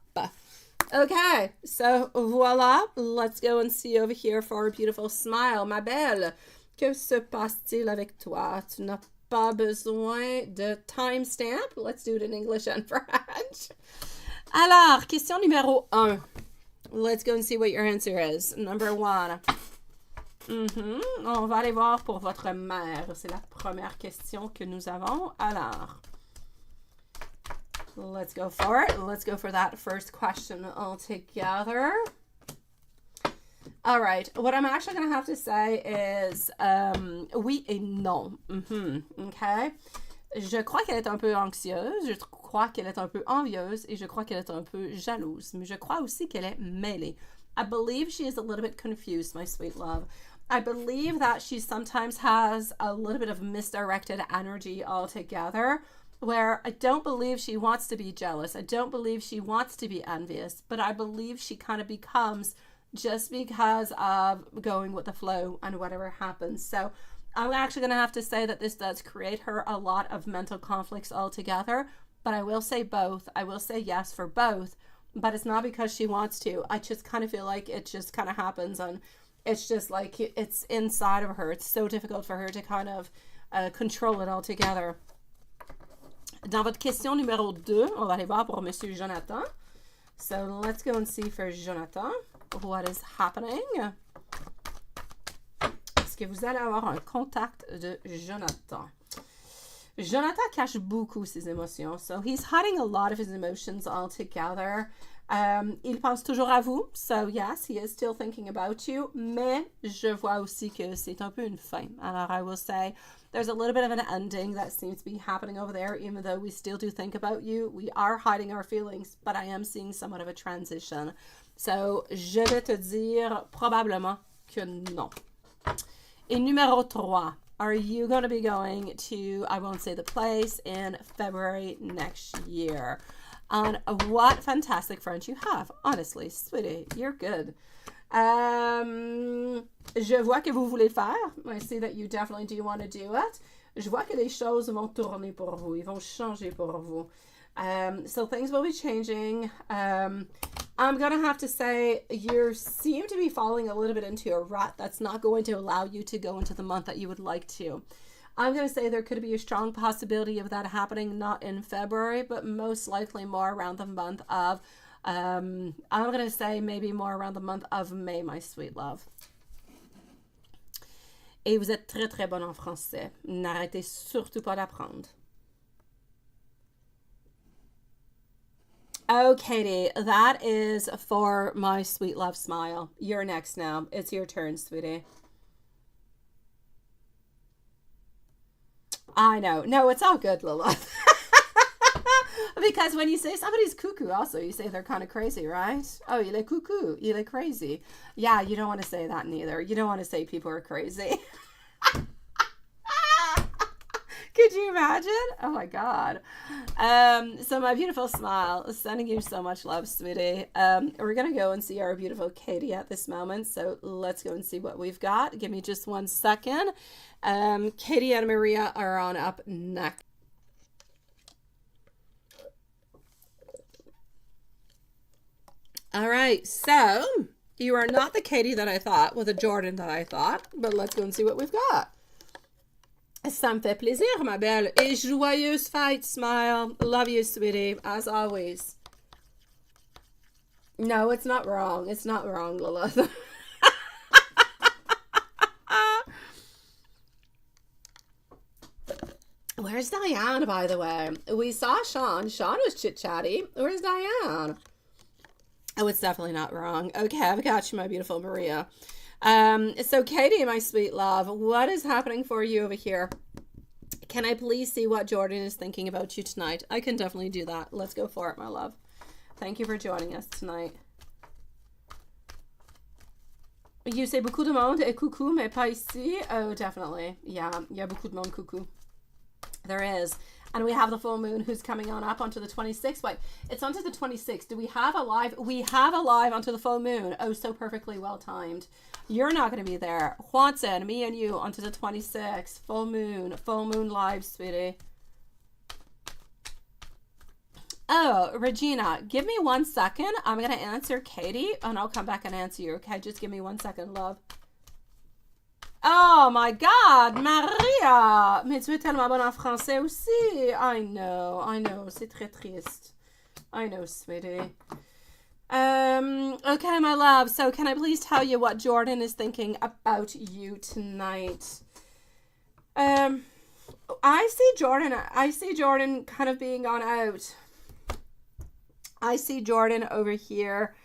Okay, so voila. Let's go and see over here for a beautiful Smile. Ma belle, que se passe-t-il avec toi? Tu n'as pas besoin de timestamp. Let's do it in English and French. Alors, question numéro 1. Let's go and see what your answer is. Number 1. On va aller voir pour votre mère. C'est la première question que nous avons. Alors, let's go for it. Let's go for that first question all together. All right. What I'm actually going to have to say is oui et non. Okay. Je crois qu'elle est un peu anxieuse, je crois qu'elle est un peu envieuse et je crois qu'elle est un peu jalouse. Mais je crois aussi qu'elle est mêlée. I believe she is a little bit confused, my sweet love. I believe that she sometimes has a little bit of misdirected energy altogether, where I don't believe she wants to be jealous. I don't believe she wants to be envious, but I believe she kind of becomes just because of going with the flow and whatever happens. So I'm actually going to have to say that this does create her a lot of mental conflicts altogether, but I will say both. I will say yes for both, but it's not because she wants to. I just kind of feel like it just kind of happens and it's just like it's inside of her. It's so difficult for her to kind of control it altogether. Dans votre question numéro 2, on va aller voir pour Monsieur Jonathan. So let's go and see for Jonathan what is happening. Est-ce que vous allez avoir un contact de Jonathan? Jonathan cache beaucoup ses émotions. So he's hiding a lot of his emotions all together. Il pense toujours à vous. So yes, he is still thinking about you. Mais je vois aussi que c'est un peu une fin. Alors I will say there's a little bit of an ending that seems to be happening over there. Even though we still do think about you, we are hiding our feelings. But I am seeing somewhat of a transition. So je vais te dire probablement que non. Et numéro 3. Are you going to be going to, I won't say the place, in February next year? And what fantastic friends you have. Honestly, sweetie, you're good. Je vois que vous voulez le faire. I see that you definitely do want to do it. Je vois que les choses vont tourner pour vous. Ils vont changer pour vous. So things will be changing. I'm going to have to say you seem to be falling a little bit into a rut that's not going to allow you to go into the month that you would like to. I'm going to say there could be a strong possibility of that happening, not in February, but most likely more around the month of, I'm going to say maybe more around the month of May, my sweet love. Et vous êtes très, très bonne en français. N'arrêtez surtout pas d'apprendre. Oh, Katie, that is for my sweet love smile. You're next now. It's your turn, sweetie. I know. No, it's all good, Lilith. Because when you say somebody's cuckoo, also, you say they're kind of crazy, right? Oh, il est cuckoo. Il est crazy. Yeah, you don't want to say that neither. You don't want to say people are crazy. Could you imagine? Oh my God. So my beautiful smile, sending you so much love, sweetie. We're going to go and see our beautiful Katie at this moment. So let's go and see what we've got. Give me just 1 second. Katie and Maria are on up next. All right. So you are not the Katie that I thought, with the Jordan that I thought, but let's go and see what we've got. Ça me fait plaisir, ma belle. Et joyeuse fête, smile. Love you, sweetie, as always. No, it's not wrong. It's not wrong, Lilith. Where's Diane, by the way? We saw Sean. Sean was chit-chatty. Where's Diane? Oh, it's definitely not wrong. Okay, I've got you, my beautiful Maria. So Katie, my sweet love, what is happening for you over here? Can I please see what Jordan is thinking about you tonight? I can definitely do that. Let's go for it, my love. Thank you for joining us tonight. You say beaucoup de monde et coucou, mais pas ici. Oh, definitely. Yeah, il y a beaucoup de monde coucou. There is. And we have the full moon who's coming on up onto the 26th. Wait, it's onto the 26th. Do we have a live? We have a live onto the full moon. Oh, so perfectly well timed. You're not going to be there. Juanson, me and you onto the 26th. Full moon live, sweetie. Oh, Regina, give me 1 second. I'm going to answer Katie and I'll come back and answer you. Okay, just give me 1 second, love. Oh my God, Maria! Mais tu es tellement bonne en français aussi. I know. C'est très triste. I know, sweetie. Okay, my love. So can I please tell you what Jordan is thinking about you tonight? I see Jordan kind of being on out. I see Jordan over here.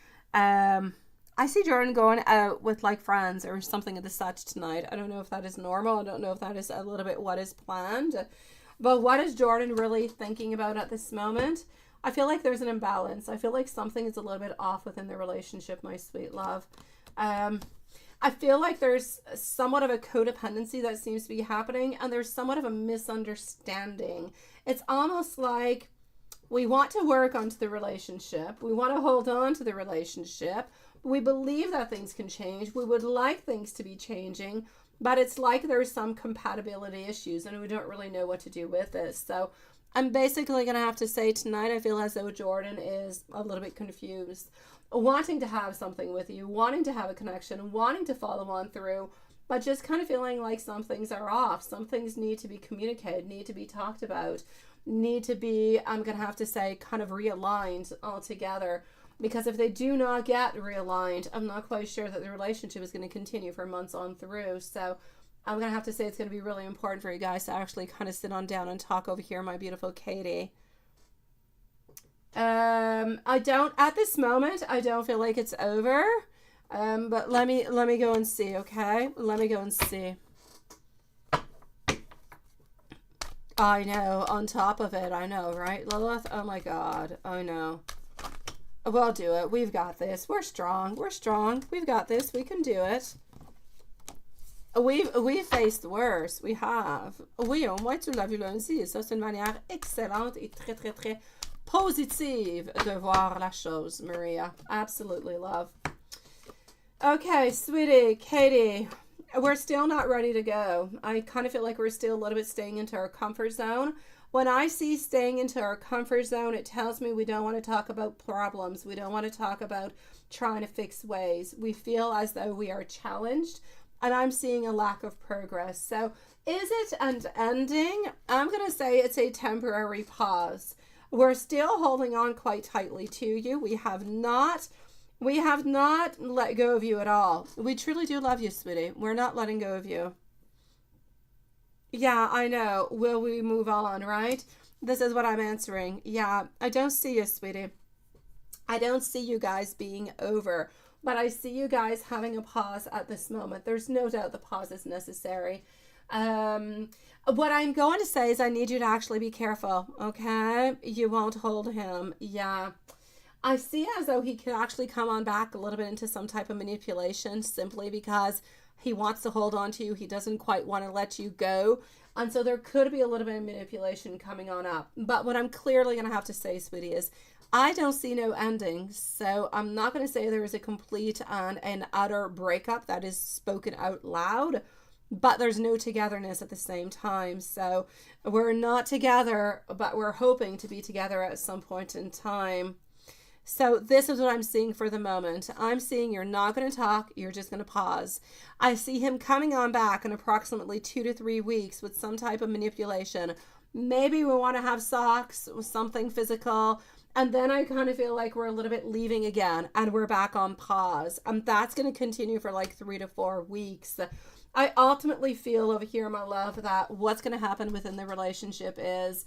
I see Jordan going out with like friends or something of the such tonight. I don't know if that is normal. I don't know if that is a little bit what is planned. But what is Jordan really thinking about at this moment? I feel like there's an imbalance. I feel like something is a little bit off within the relationship, my sweet love. I feel like there's somewhat of a codependency that seems to be happening, and there's somewhat of a misunderstanding. It's almost like we want to work onto the relationship. We want to hold on to the relationship. We believe that things can change. We would like things to be changing, but it's like there's some compatibility issues and we don't really know what to do with this. So I'm basically going to have to say tonight, I feel as though Jordan is a little bit confused, wanting to have something with you, wanting to have a connection, wanting to follow on through, but just kind of feeling like some things are off. Some things need to be communicated, need to be talked about, need to be, I'm going to have to say, kind of realigned altogether. Because if they do not get realigned, I'm not quite sure that the relationship is going to continue for months on through. So I'm going to have to say it's going to be really important for you guys to actually kind of sit on down and talk over here, my beautiful Katie. I don't, at this moment, I don't feel like it's over. But let me go and see, okay? Let me go and see. I know, on top of it, I know, right, Lilith? Oh my God, I know. We'll do it. We've got this. We're strong. We're strong. We've got this. We can do it. We've faced worse. We have. Oui, au moins tu l'as vu lundi. Ça, c'est une manière excellente et très, très, très positive de voir la chose, Maria. Absolutely, love. Okay, sweetie, Katie, we're still not ready to go. I kind of feel like we're still a little bit staying into our comfort zone. When I see staying into our comfort zone, it tells me we don't want to talk about problems. We don't want to talk about trying to fix ways. We feel as though we are challenged, and I'm seeing a lack of progress. So is it an ending? I'm going to say it's a temporary pause. We're still holding on quite tightly to you. We have not let go of you at all. We truly do love you, sweetie. We're not letting go of you. Yeah, I know. Will we move on, right? This is what I'm answering. Yeah, I don't see you, sweetie. I don't see you guys being over, but I see you guys having a pause at this moment. There's no doubt the pause is necessary. What I'm going to say is I need you to actually be careful, okay? You won't hold him. Yeah. I see as though he could actually come on back a little bit into some type of manipulation simply because he wants to hold on to you. He doesn't quite want to let you go. And so there could be a little bit of manipulation coming on up. But what I'm clearly going to have to say, sweetie, is I don't see no ending. So I'm not going to say there is a complete and an utter breakup that is spoken out loud. But there's no togetherness at the same time. So we're not together, but we're hoping to be together at some point in time. So this is what I'm seeing for the moment. I'm seeing you're not going to talk. You're just going to pause. I see him coming on back in approximately 2 to 3 weeks with some type of manipulation. Maybe we want to have socks with something physical. And then I kind of feel like we're a little bit leaving again and we're back on pause. That's going to continue for like 3 to 4 weeks. I ultimately feel over here, my love, that what's going to happen within the relationship is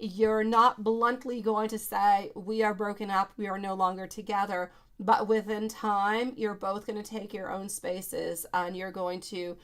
you're not bluntly going to say, we are broken up, we are no longer together. But within time, you're both going to take your own spaces and you're going to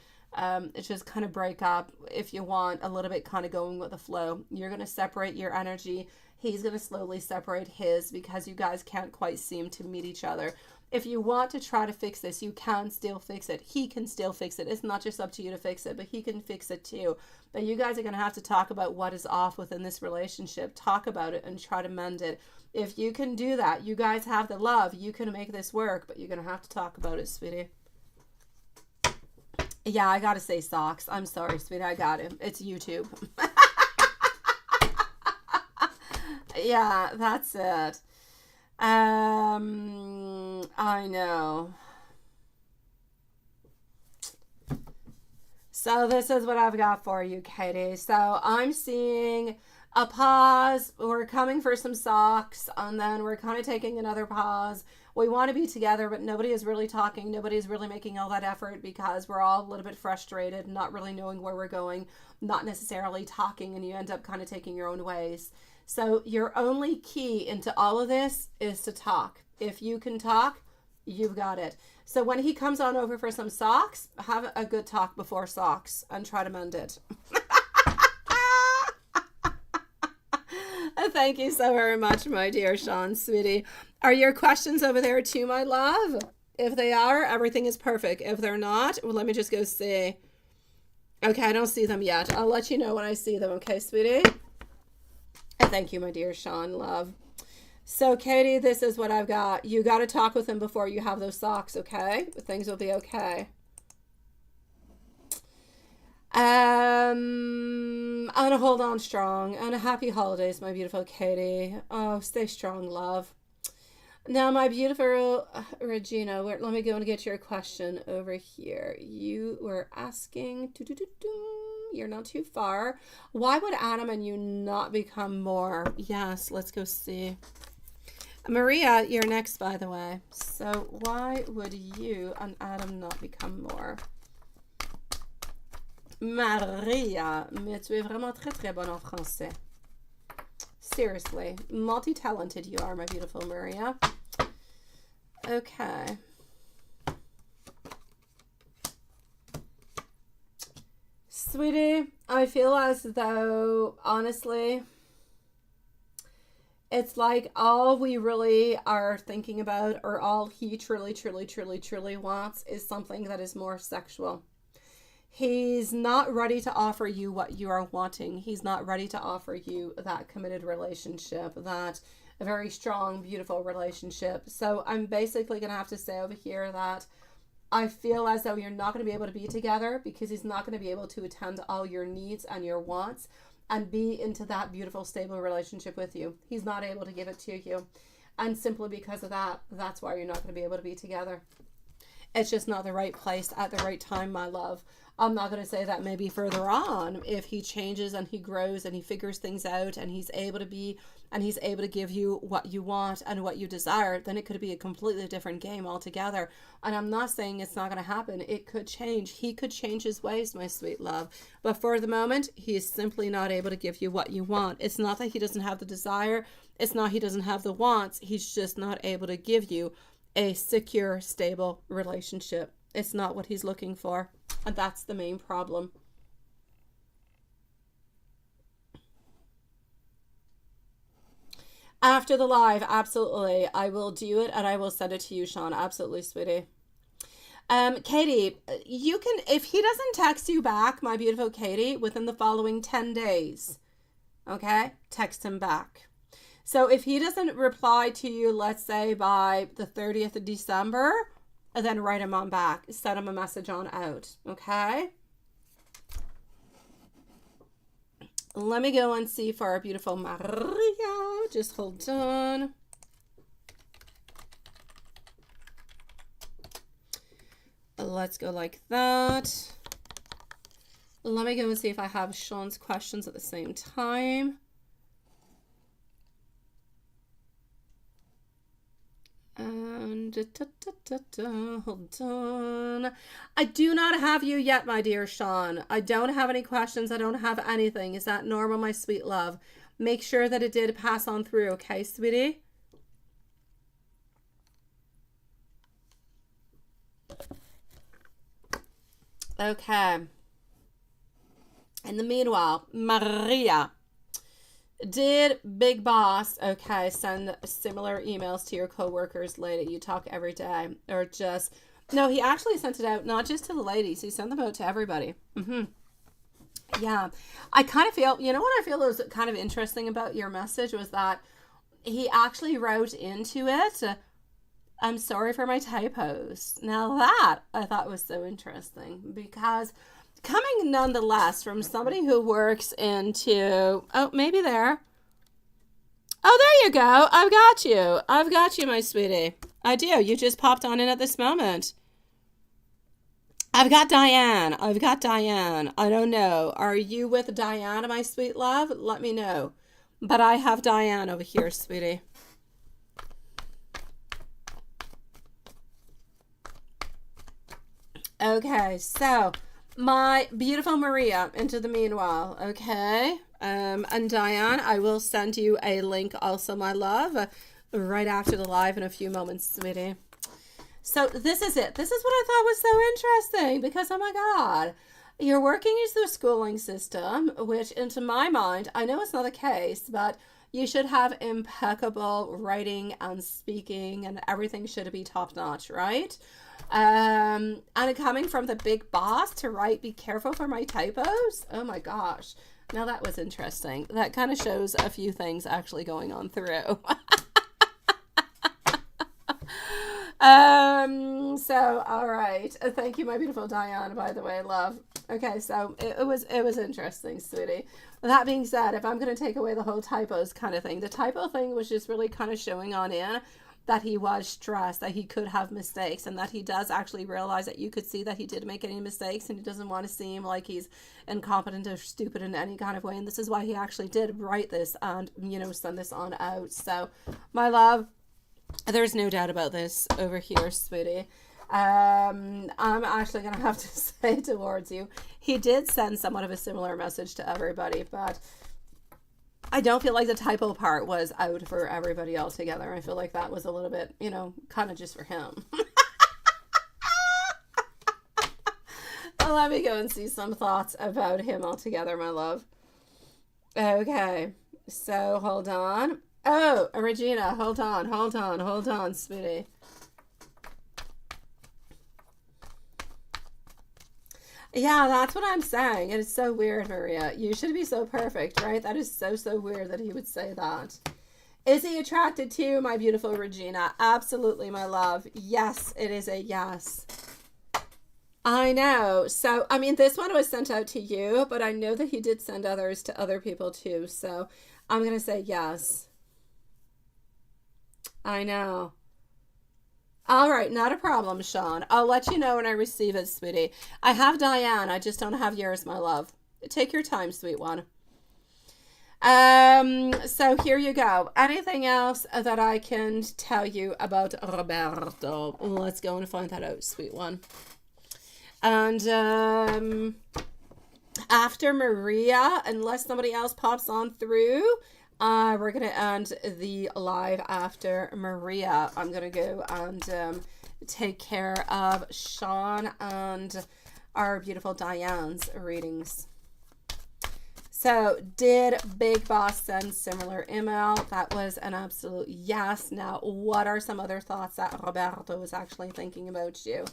just kind of break up, if you want, a little bit kind of going with the flow. You're going to separate your energy. He's going to slowly separate his because you guys can't quite seem to meet each other. If you want to try to fix this, you can still fix it. He can still fix it. It's not just up to you to fix it, but he can fix it too. But you guys are going to have to talk about what is off within this relationship. Talk about it and try to mend it. If you can do that, you guys have the love. You can make this work, but you're going to have to talk about it, sweetie. Yeah, I got to say socks. I'm sorry, sweetie. I got it. It's YouTube. Yeah, that's it. I know. So this is what I've got for you, Katie. So I'm seeing a pause. We're coming for some socks, and then we're kind of taking another pause. We want to be together, but nobody is really talking. Nobody is really making all that effort because we're all a little bit frustrated, not really knowing where we're going, not necessarily talking, and you end up kind of taking your own ways. So your only key into all of this is to talk. If you can talk, you've got it. So when he comes on over for some socks, have a good talk before socks and try to mend it. Thank you so very much, my dear Sean, sweetie. Are your questions over there too, my love? If they are, everything is perfect. If they're not, well, let me just go see. Okay, I don't see them yet. I'll let you know when I see them, okay, sweetie? Thank you, my dear Sean, love. So, Katie, this is what I've got. You got to talk with him before you have those socks, okay? Things will be okay. And hold on strong. And a happy holidays, my beautiful Katie. Oh, stay strong, love. Now, my beautiful Regina, let me go and get your question over here. You were asking... You're not too far. Why would Adam and you not become more? Yes, let's go see. Maria, you're next, by the way. So why would you and Adam not become more? Maria, mais tu es vraiment très très bonne en français. Seriously, multi-talented you are, my beautiful Maria. Okay. Sweetie, I feel as though, honestly, it's like all we really are thinking about, or all he truly wants, is something that is more sexual. He's not ready to offer you what you are wanting. He's not ready to offer you that committed relationship, that a very strong, beautiful relationship. So I'm basically going to have to say over here that I feel as though you're not going to be able to be together because he's not going to be able to attend to all your needs and your wants and be into that beautiful, stable relationship with you. He's not able to give it to you. And simply because of that, that's why you're not going to be able to be together. It's just not the right place at the right time, my love. I'm not going to say that maybe further on, if he changes and he grows and he figures things out and he's able to be, and he's able to give you what you want and what you desire, then it could be a completely different game altogether. And I'm not saying it's not going to happen. It could change. He could change his ways, my sweet love. But for the moment, he is simply not able to give you what you want. It's not that he doesn't have the desire. It's not he doesn't have the wants. He's just not able to give you a secure, stable relationship. It's not what he's looking for. And that's the main problem. After the live, absolutely. I will do it and I will send it to you, Sean. Absolutely, sweetie. Katie, you can, if he doesn't text you back, my beautiful Katie, within the following 10 days, okay, text him back. So if he doesn't reply to you, let's say by the 30th of December, then write him on back. Send him a message on out. Okay? Let me go and see for our beautiful Maria. Just hold on. Let's go like that. Let me go and see if I have Sean's questions at the same time. And hold on. I do not have you yet, my dear Sean. I don't have any questions. I don't have anything. Is that normal, my sweet love? Make sure that it did pass on through, okay, sweetie? Okay. In the meanwhile, Maria, did Big Boss, okay, send similar emails to your coworkers, lady you talk every day? Or just, no, he actually sent it out not just to the ladies, he sent them out to everybody. Yeah, I kind of feel, you know what I feel was kind of interesting about your message was that he actually wrote into it, I'm sorry for my typos. Now that I thought was so interesting because coming nonetheless from somebody who works into, oh, maybe there. Oh, there you go. I've got you. I've got you, my sweetie. I do. You just popped on in at this moment. I've got Diane. I've got Diane. I don't know. Are you with Diane, my sweet love? Let me know. But I have Diane over here, sweetie. Okay, so my beautiful Maria, into the meanwhile, okay? And Diane, I will send you a link also, my love, right after the live in a few moments, sweetie. So this is it. This is what I thought was so interesting because, oh my God, you're working into the schooling system, which into my mind, I know it's not the case, but you should have impeccable writing and speaking and everything should be top notch, right? And coming from the big boss to write, be careful for my typos. Oh my gosh. Now that was interesting. That kind of shows a few things actually going on through. So, all right. Thank you, my beautiful Diana, by the way, love. Okay, so it was interesting, sweetie. That being said, if I'm going to take away the whole typos kind of thing, the typo thing was just really kind of showing on in that he was stressed, that he could have mistakes, and that he does actually realize that you could see that he did make any mistakes, and he doesn't want to seem like he's incompetent or stupid in any kind of way. And this is why he actually did write this and, you know, send this on out. So, my love, There's no doubt about this over here, sweetie. I'm actually going to have to say towards you, he did send somewhat of a similar message to everybody, but I don't feel like the typo part was out for everybody altogether. I feel like that was a little bit, you know, kind of just for him. Well, let me go and see some thoughts about him altogether, my love. Okay, so hold on. Oh, Regina, hold on, sweetie. Yeah, that's what I'm saying. It is so weird, Maria. You should be so perfect, right? That is so, so weird that he would say that. Is he attracted to you, my beautiful Regina? Absolutely, my love. Yes, it is a yes. I know. So, I mean, this one was sent out to you, but I know that he did send others to other people too. So I'm going to say yes. I know. All right, not a problem, Sean. I'll let you know when I receive it, sweetie. I have Diane. I just don't have yours, my love. Take your time, sweet one. So here you go. Anything else that I can tell you about Roberto? Let's go and find that out, sweet one. And after Maria, unless somebody else pops on through, we're going to end the live after Maria. I'm going to go and take care of Sean and our beautiful Diane's readings. So, did Big Boss send similar email? That was an absolute yes. Now, what are some other thoughts that Roberto was actually thinking about you?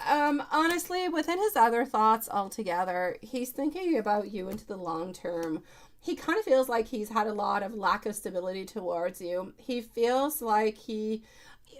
Honestly, within his other thoughts altogether, he's thinking about you into the long term. He kind of feels like he's had a lot of lack of stability towards you. He feels like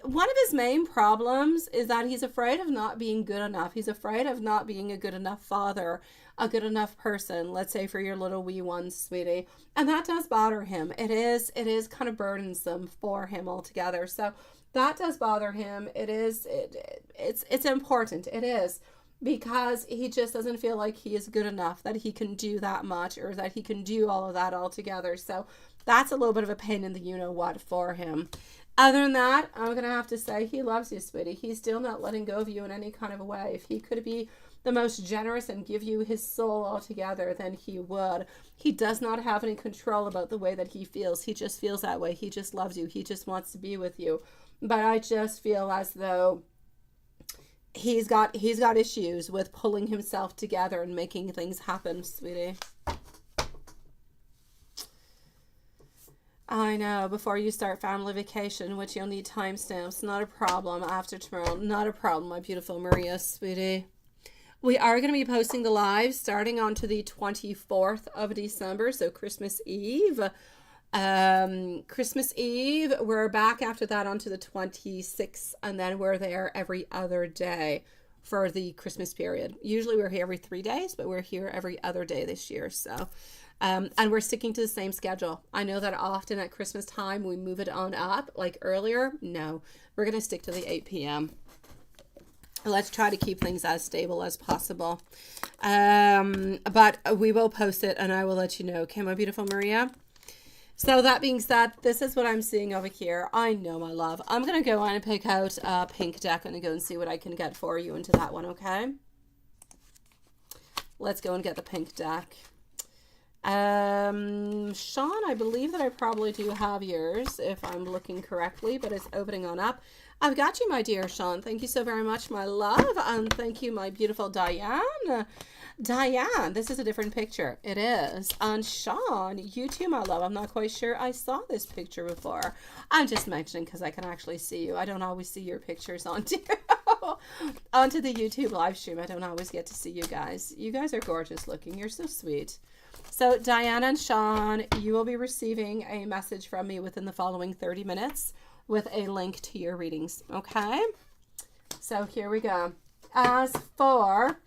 one of his main problems is that he's afraid of not being good enough. He's afraid of not being a good enough father, a good enough person, let's say for your little wee ones, sweetie. And that does bother him. It is kind of burdensome for him altogether. So that does bother him. It's important. It is. Because he just doesn't feel like he is good enough, that he can do that much, or that he can do all of that all together. So that's a little bit of a pain in the you-know-what for him. Other than that, I'm going to have to say he loves you, sweetie. He's still not letting go of you in any kind of a way. If he could be the most generous and give you his soul altogether, then he would. He does not have any control about the way that he feels. He just feels that way. He just loves you. He just wants to be with you. But I just feel as though he's got issues with pulling himself together and making things happen, sweetie. I know, before you start family vacation, which you'll need timestamps, not a problem. After tomorrow, not a problem, my beautiful Maria, sweetie. We are going to be posting the live starting on to the 24th of December, so Christmas Eve. Christmas Eve, we're back after that onto the 26th, and then we're there every other day for the Christmas period. Usually we're here every 3 days, but we're here every other day this year. So, and we're sticking to the same schedule. I know that often at Christmas time we move it on up like earlier. No, we're going to stick to the 8 p.m. Let's try to keep things as stable as possible. But we will post it and I will let you know. Okay, my beautiful Maria? So that being said, this is what I'm seeing over here. I know, my love. I'm going to go on and pick out a pink deck and go and see what I can get for you into that one, okay? Let's go and get the pink deck. Sean, I believe that I probably do have yours, if I'm looking correctly, but it's opening on up. I've got you, my dear Sean. Thank you so very much, my love. And thank you, my beautiful Diane. Diane, this is a different picture. It is. And Sean, you too, my love. I'm not quite sure I saw this picture before. I'm just mentioning because I can actually see you. I don't always see your pictures onto the YouTube live stream. I don't always get to see you guys. You guys are gorgeous looking. You're so sweet. So Diane and Sean, you will be receiving a message from me within the following 30 minutes with a link to your readings. Okay? So here we go. As for...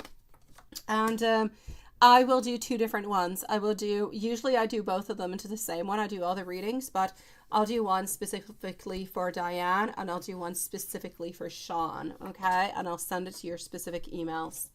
And I will do two different ones. Usually I do both of them into the same one. I do all the readings, but I'll do one specifically for Diane and I'll do one specifically for Sean, okay? And I'll send it to your specific emails.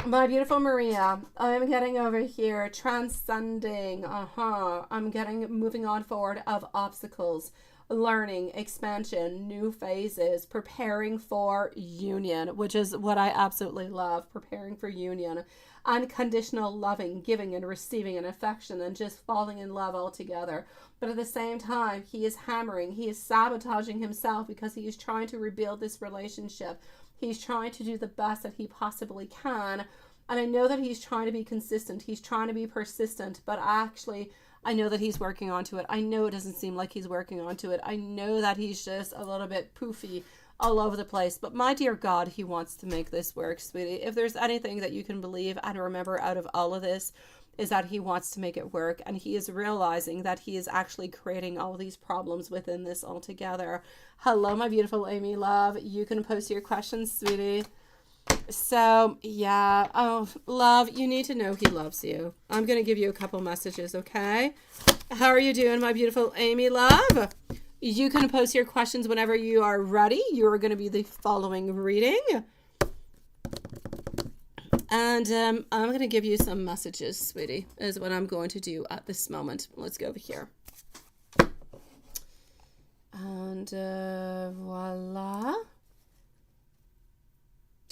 My beautiful Maria, I'm getting over here, transcending, I'm getting moving on forward of obstacles, learning, expansion, new phases, preparing for union, which is what I absolutely love, preparing for union, unconditional loving, giving and receiving and affection and just falling in love altogether. But at the same time, he is hammering, he is sabotaging himself because he is trying to rebuild this relationship. He's trying to do the best that he possibly can. And I know that he's trying to be consistent. He's trying to be persistent. But actually, I know that he's working onto it. I know it doesn't seem like he's working onto it. I know that he's just a little bit poofy all over the place. But my dear God, he wants to make this work, sweetie. If there's anything that you can believe and remember out of all of this, is that he wants to make it work, and he is realizing that he is actually creating all these problems within this altogether. Hello, my beautiful Amy love. You can post your questions, sweetie. So, yeah. Oh, love, you need to know he loves you. I'm going to give you a couple messages, okay? How are you doing, my beautiful Amy love? You can post your questions whenever you are ready. You are going to be the following reading. And I'm going to give you some messages, sweetie, is what I'm going to do at this moment. Let's go over here. And voila.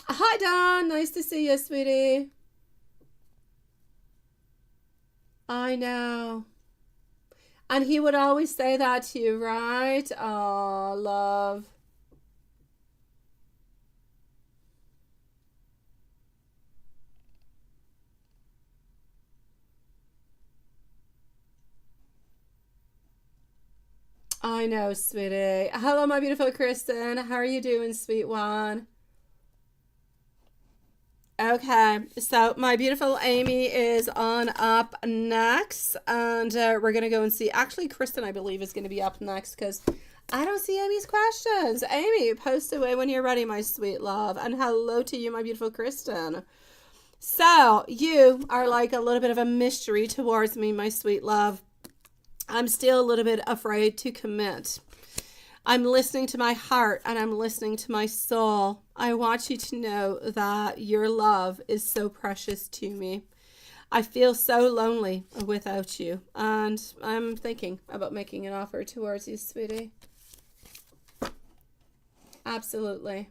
Hi, Dawn. Nice to see you, sweetie. I know. And he would always say that to you, right? Oh, love. I know, sweetie. Hello, my beautiful Kristen. How are you doing, sweet one? Okay, so my beautiful Amy is on up next, and we're going to go and see. Actually, Kristen, I believe, is going to be up next because I don't see Amy's questions. Amy, post away when you're ready, my sweet love. And hello to you, my beautiful Kristen. So, you are like a little bit of a mystery towards me, my sweet love. I'm still a little bit afraid to commit. I'm listening to my heart and I'm listening to my soul. I want you to know that your love is so precious to me. I feel so lonely without you. And I'm thinking about making an offer towards you, sweetie. Absolutely.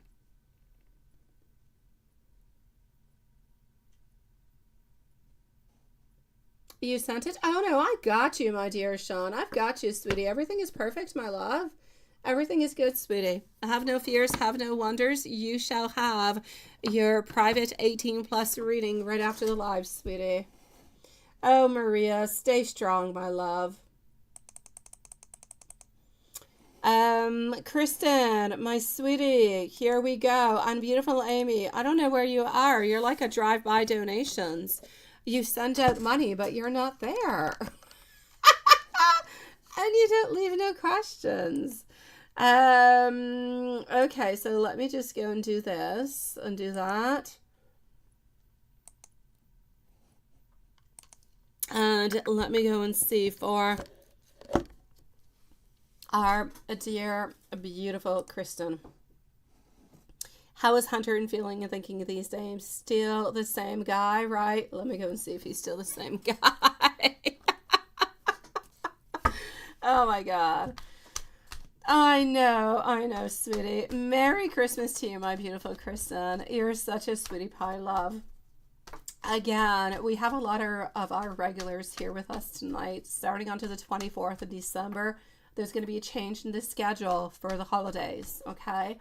You sent it? Oh, no, I got you, my dear Sean. I've got you, sweetie. Everything is perfect, my love. Everything is good, sweetie. Have no fears, have no wonders. You shall have your private 18 plus reading right after the live, sweetie. Oh, Maria, stay strong, my love. Kristen, my sweetie, here we go. And beautiful Amy, I don't know where you are. You're like a drive-by donations. You send out money, but you're not there. And you don't leave no questions. Okay, so let me just go and do this and do that. And let me go and see for our dear, beautiful Kristen. How is Hunter and feeling and thinking these days? Still the same guy, right? Let me go and see if he's still the same guy. Oh my God. I know, sweetie. Merry Christmas to you, my beautiful Kristen. You're such a sweetie pie, love. Again, we have a lot of our regulars here with us tonight. Starting on to the 24th of December, there's going to be a change in the schedule for the holidays, okay?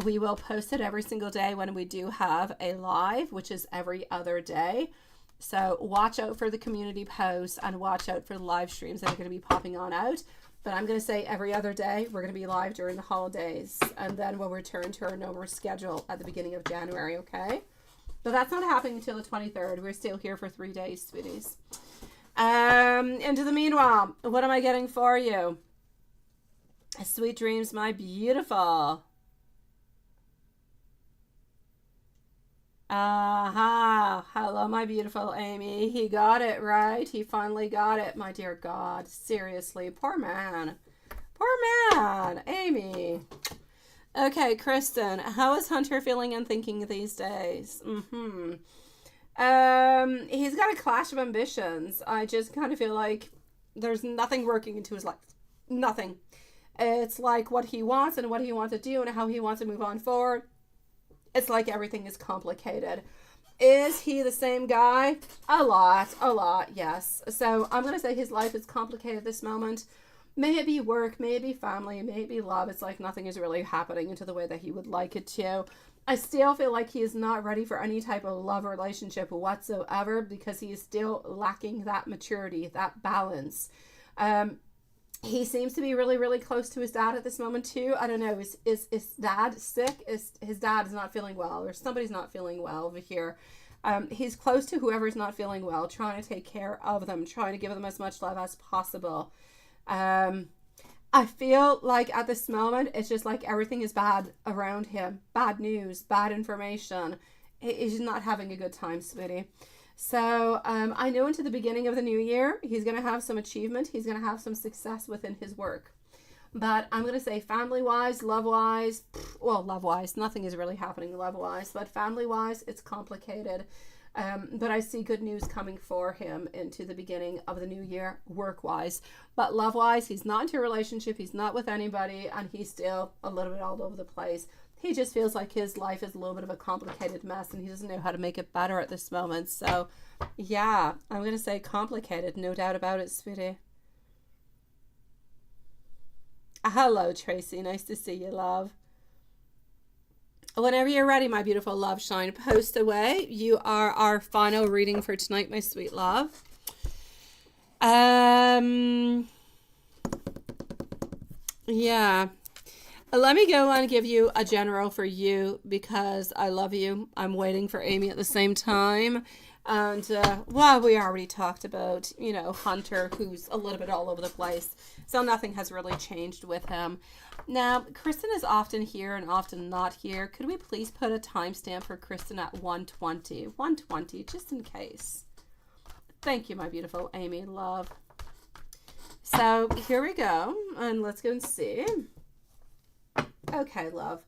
We will post it every single day when we do have a live, which is every other day. So watch out for the community posts and watch out for the live streams that are going to be popping on out. But I'm going to say every other day we're going to be live during the holidays. And then we'll return to our normal schedule at the beginning of January, okay? But that's not happening until the 23rd. We're still here for 3 days, sweeties. Into the meanwhile, what am I getting for you? Sweet dreams, my beautiful. Hello, my beautiful Amy. He got it, right? He finally got it, my dear God. Seriously, poor man. Poor man, Amy. Okay, Kristen, how is Hunter feeling and thinking these days? He's got a clash of ambitions. I just kind of feel like there's nothing working into his life. Nothing. It's like what he wants and what he wants to do and how he wants to move on forward. It's like everything is complicated. Is he the same guy? A lot, yes. So I'm going to say his life is complicated at this moment. May it be work, may it be family, may it be love. It's like nothing is really happening into the way that he would like it to. I still feel like he is not ready for any type of love relationship whatsoever because he is still lacking that maturity, that balance. He seems to be really, really close to his dad at this moment too. I don't know. Is dad sick? His dad is not feeling well, or somebody's not feeling well over here. He's close to whoever's not feeling well, trying to take care of them, trying to give them as much love as possible. I feel like at this moment, it's just like everything is bad around him. Bad news, bad information. He's not having a good time, sweetie. So I know into the beginning of the new year, he's going to have some achievement. He's going to have some success within his work. But I'm going to say family-wise, love-wise, well, love-wise, nothing is really happening love-wise. But family-wise, it's complicated. But I see good news coming for him into the beginning of the new year, work-wise. But love-wise, he's not into a relationship. He's not with anybody. And he's still a little bit all over the place. He just feels like his life is a little bit of a complicated mess and he doesn't know how to make it better at this moment. So, yeah, I'm going to say complicated. No doubt about it, sweetie. Hello, Tracy. Nice to see you, love. Whenever you're ready, my beautiful love shine, post away. You are our final reading for tonight, my sweet love. Yeah. Let me go and give you a general for you because I love you. I'm waiting for Amy at the same time. And, well, we already talked about, you know, Hunter, who's a little bit all over the place. So nothing has really changed with him. Now, Kristen is often here and often not here. Could we please put a timestamp for Kristen at 1:20? 1:20, just in case. Thank you, my beautiful Amy, love. So here we go. And let's go and see. Okay, love.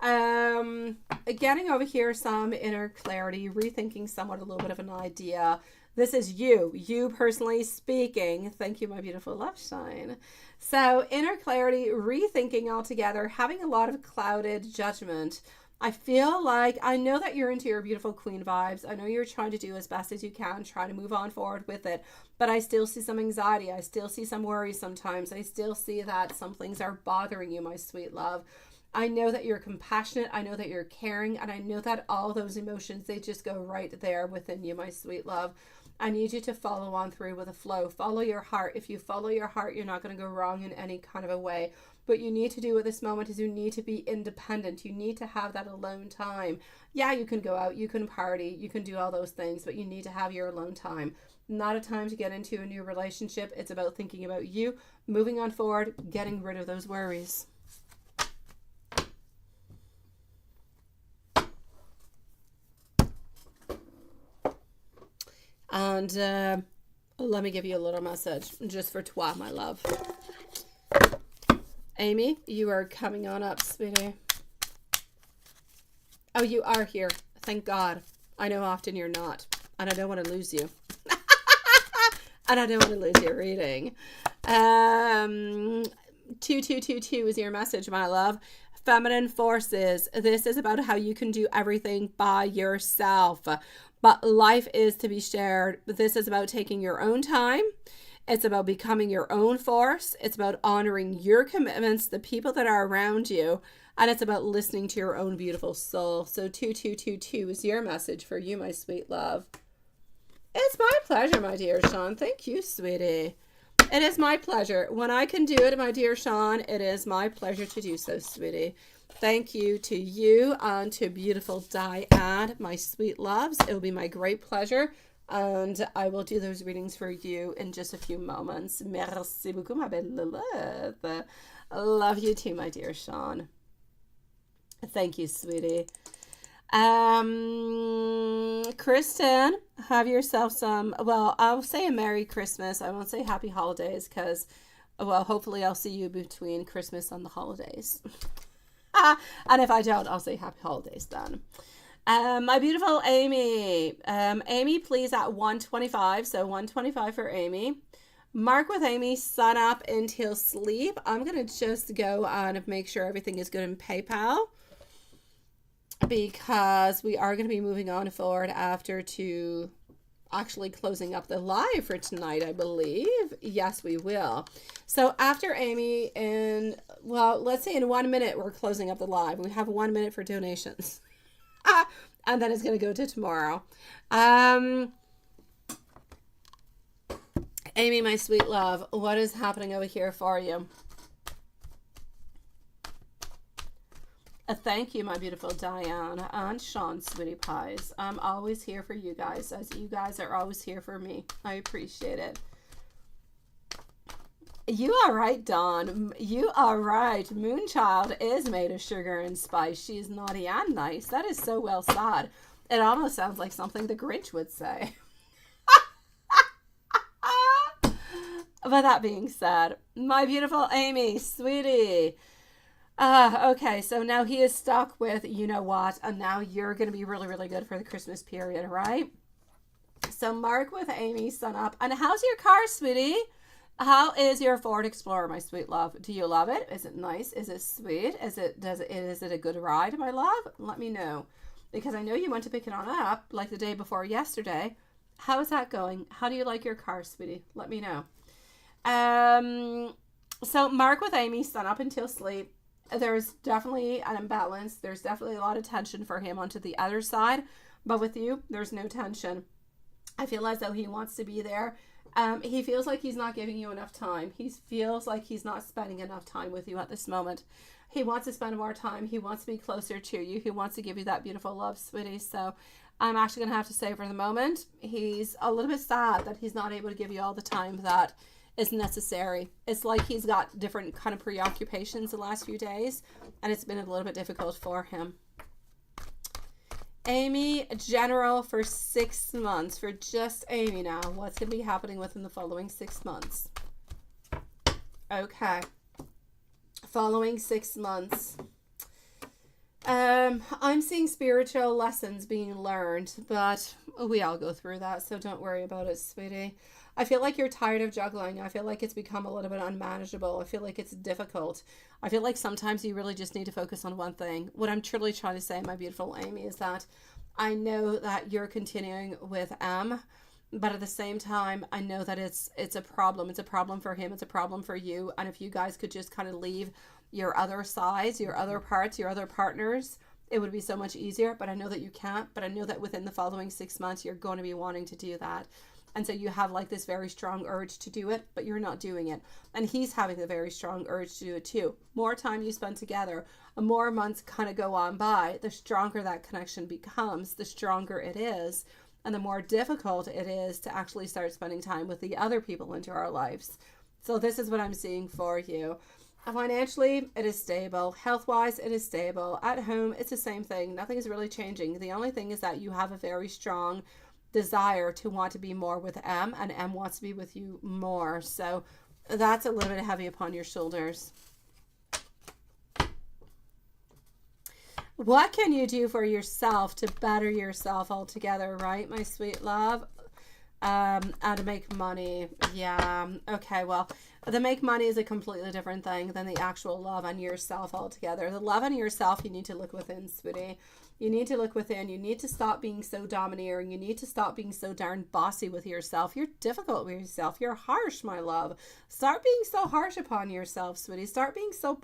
Getting over here some inner clarity, rethinking somewhat a little bit of an idea. This is you personally speaking. Thank you, my beautiful love shine. So inner clarity, rethinking altogether, having a lot of clouded judgment. I feel like, I know that you're into your beautiful queen vibes. I know you're trying to do as best as you can, try to move on forward with it. But I still see some anxiety. I still see some worry sometimes. I still see that some things are bothering you, my sweet love. I know that you're compassionate. I know that you're caring. And I know that all those emotions, they just go right there within you, my sweet love. I need you to follow on through with a flow. Follow your heart. If you follow your heart, you're not going to go wrong in any kind of a way. What you need to do at this moment is you need to be independent. You need to have that alone time. Yeah, you can go out, you can party, you can do all those things, but you need to have your alone time. Not a time to get into a new relationship. It's about thinking about you, moving on forward, getting rid of those worries. And let me give you a little message just for toi, my love. Amy, you are coming on up, sweetie. Oh, you are here. Thank God. I know often you're not. And I don't want to lose you. And I don't want to lose your reading. 2222 is your message, my love. Feminine forces. This is about how you can do everything by yourself. But life is to be shared. This is about taking your own time. It's about becoming your own force. It's about honoring your commitments, the people that are around you. And it's about listening to your own beautiful soul. So 2222 is your message for you, my sweet love. It's my pleasure, my dear Sean. Thank you, sweetie. It is my pleasure. When I can do it, my dear Sean, it is my pleasure to do so, sweetie. Thank you to you and to beautiful Diane, my sweet loves. It will be my great pleasure. And I will do those readings for you in just a few moments. Merci beaucoup, ma belle Lilith. I love you too, my dear Sean. Thank you, sweetie. Kristen, have yourself some, well, I'll say a Merry Christmas. I won't say Happy Holidays because, well, hopefully I'll see you between Christmas and the holidays. And if I don't, I'll say Happy Holidays then. My beautiful Amy. Amy, please at 125. So 125 for Amy. Mark with Amy, sun up until sleep. I'm going to just go on and make sure everything is good in PayPal, because we are going to be moving on forward after to actually closing up the live for tonight, I believe. Yes, we will. So after Amy, well, let's say in 1 minute, we're closing up the live. We have 1 minute for donations. And then it's going to go to tomorrow. Amy, my sweet love, what is happening over here for you? Thank you, my beautiful Diane and Sean, sweetie pies. I'm always here for you guys, as you guys are always here for me. I appreciate it. You are right, Dawn. You are right. Moonchild is made of sugar and spice. She is naughty and nice. That is so well said. It almost sounds like something the Grinch would say. But that being said, my beautiful Amy, sweetie. Okay, so now he is stuck with you know what, and now you're going to be really, really good for the Christmas period, right? So Mark with Amy, sun up. And how's your car, sweetie? How is your Ford Explorer, my sweet love? Do you love it? Is it nice? Is it sweet? Is it a good ride, my love? Let me know, because I know you went to pick it on up like the day before yesterday. How is that going? How do you like your car, sweetie? Let me know. So Mark with Amy, sun up until sleep. There's definitely an imbalance. There's definitely a lot of tension for him onto the other side, but with you, there's no tension. I feel as though he wants to be there. He feels like he's not giving you enough time. He feels like he's not spending enough time with you at this moment. He wants to spend more time. He wants to be closer to you. He wants to give you that beautiful love, sweetie. So I'm actually going to have to say for the moment, he's a little bit sad that he's not able to give you all the time that is necessary. It's like he's got different kind of preoccupations the last few days, and it's been a little bit difficult for him. Amy, general for 6 months. For just Amy now. What's going to be happening within the following 6 months? Okay. Following 6 months. I'm seeing spiritual lessons being learned, but we all go through that, so don't worry about it, sweetie. I feel like you're tired of juggling. I feel like it's become a little bit unmanageable. I feel like it's difficult. I feel like sometimes you really just need to focus on one thing. What I'm truly trying to say, my beautiful Amy, is that I know that you're continuing with M, but at the same time, I know that it's a problem. It's a problem for him. It's a problem for you. And if you guys could just kind of leave your other sides, your other parts, your other partners, it would be so much easier. But I know that you can't. But I know that within the following 6 months, you're going to be wanting to do that. And so you have like this very strong urge to do it, but you're not doing it. And he's having the very strong urge to do it too. More time you spend together, more months kind of go on by, the stronger that connection becomes, the stronger it is, and the more difficult it is to actually start spending time with the other people into our lives. So this is what I'm seeing for you. Financially, it is stable. Health-wise, it is stable. At home, it's the same thing. Nothing is really changing. The only thing is that you have a very strong desire to want to be more with M, and M wants to be with you more. So that's a little bit heavy upon your shoulders. What can you do for yourself to better yourself altogether, right, my sweet love? And to make money. Yeah. Okay, well, the make money is a completely different thing than the actual love on yourself altogether. The love on yourself, you need to look within, sweetie. You need to look within. You need to stop being so domineering. You need to stop being so darn bossy with yourself. You're difficult with yourself. You're harsh, my love. Start being so harsh upon yourself, sweetie. Start being so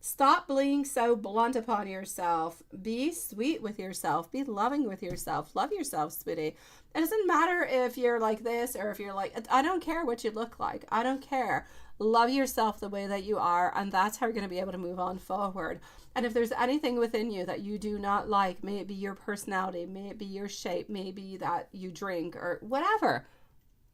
Stop being so blunt upon yourself. Be sweet with yourself. Be loving with yourself. Love yourself, sweetie. It doesn't matter if you're like this or if you're like, I don't care what you look like. I don't care. Love yourself the way that you are, and that's how you're going to be able to move on forward. And if there's anything within you that you do not like, may it be your personality, may it be your shape, may it be that you drink or whatever,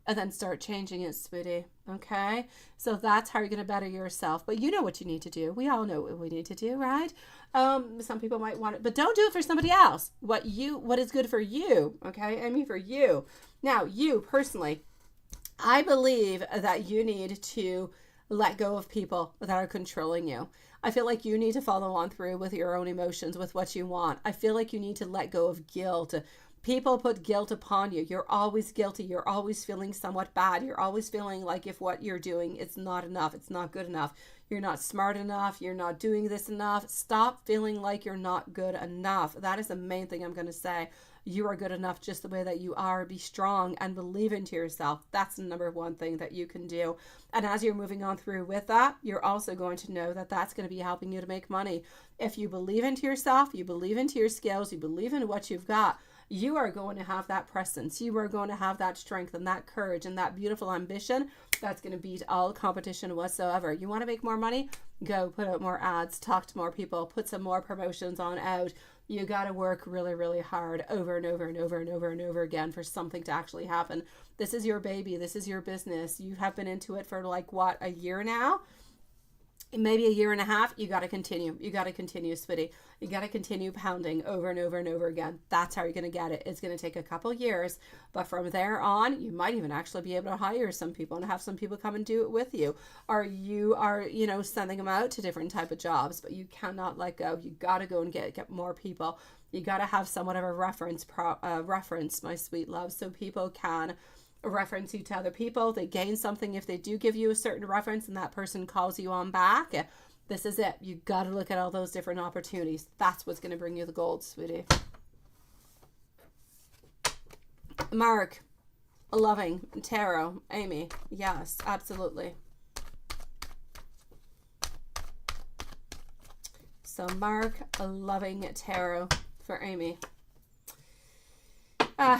and then start changing it, sweetie. Okay? So that's how you're going to better yourself. But you know what you need to do. We all know what we need to do, right? Some people might want it, but don't do it for somebody else. What is good for you, okay? I mean for you. Now, you personally, I believe that you need to let go of people that are controlling you. I feel like you need to follow on through with your own emotions, with what you want. I feel like you need to let go of guilt. People put guilt upon you. You're always guilty. You're always feeling somewhat bad. You're always feeling like if what you're doing is not enough, it's not good enough. You're not smart enough. You're not doing this enough. Stop feeling like you're not good enough. That is the main thing I'm going to say. You are good enough just the way that you are. Be strong and believe into yourself. That's the number one thing that you can do. And as you're moving on through with that, you're also going to know that that's going to be helping you to make money. If you believe into yourself, you believe into your skills, you believe in what you've got, you are going to have that presence. You are going to have that strength and that courage and that beautiful ambition that's going to beat all competition whatsoever. You want to make more money? Go put out more ads, talk to more people, put some more promotions on out. You got to work really, really hard over and over and over and over and over again for something to actually happen. This is your baby. This is your business. You have been into it for like, what, a year now? Maybe a year and a half. You got to continue. You got to continue, sweetie. You got to continue pounding over and over and over again. That's how you're going to get it. It's going to take a couple years, but from there on, you might even actually be able to hire some people and have some people come and do it with you. Or you are, you know, sending them out to different type of jobs, but you cannot let go. You got to go and get more people. You got to have somewhat of a reference, my sweet love, so people can reference you to other people. They gain something if they do give you a certain reference and that person calls you on back. This is it. You got to look at all those different opportunities. That's what's going to bring you the gold, sweetie. Mark, loving tarot. Amy, yes, absolutely. So Mark, loving tarot for Amy.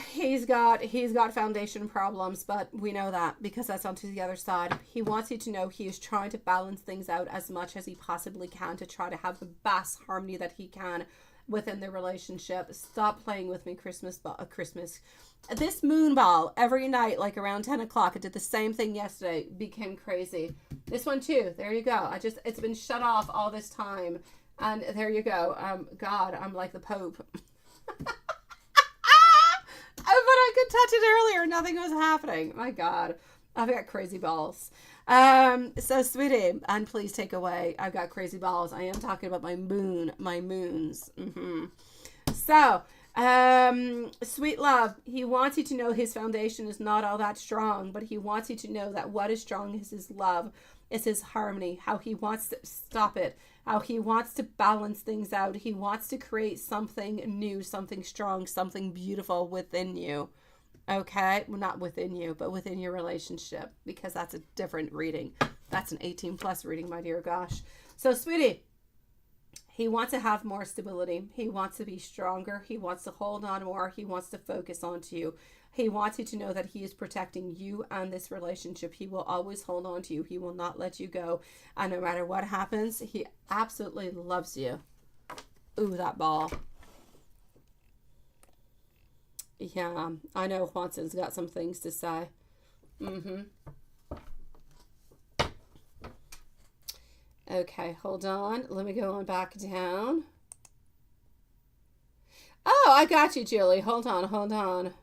He's got foundation problems, but we know that because that's onto the other side. He wants you to know he is trying to balance things out as much as he possibly can to try to have the best harmony that he can within the relationship. Stop playing with me, Christmas. This moon ball every night, like around 10 o'clock. I did the same thing yesterday. Became crazy. This one too. There you go. It's been shut off all this time, and there you go. God, I'm like the Pope. But I could touch it earlier. Nothing was happening. My God. I've got crazy balls. So sweetie, and please take away. I've got crazy balls. I am talking about my moons. So, sweet love, he wants you to know his foundation is not all that strong, but he wants you to know that what is strong is his love, is his harmony, how he wants to stop it, how he wants to balance things out. He wants to create something new, something strong, something beautiful within you. Okay? Well, not within you, but within your relationship, because that's a different reading. That's an 18 plus reading, my dear gosh. So, sweetie, he wants to have more stability. He wants to be stronger. He wants to hold on more. He wants to focus onto you. He wants you to know that he is protecting you and this relationship. He will always hold on to you. He will not let you go. And no matter what happens, he absolutely loves you. Ooh, that ball. Yeah, I know Juanson's got some things to say. Okay, hold on. Let me go on back down. Oh, I got you, Julie. Hold on.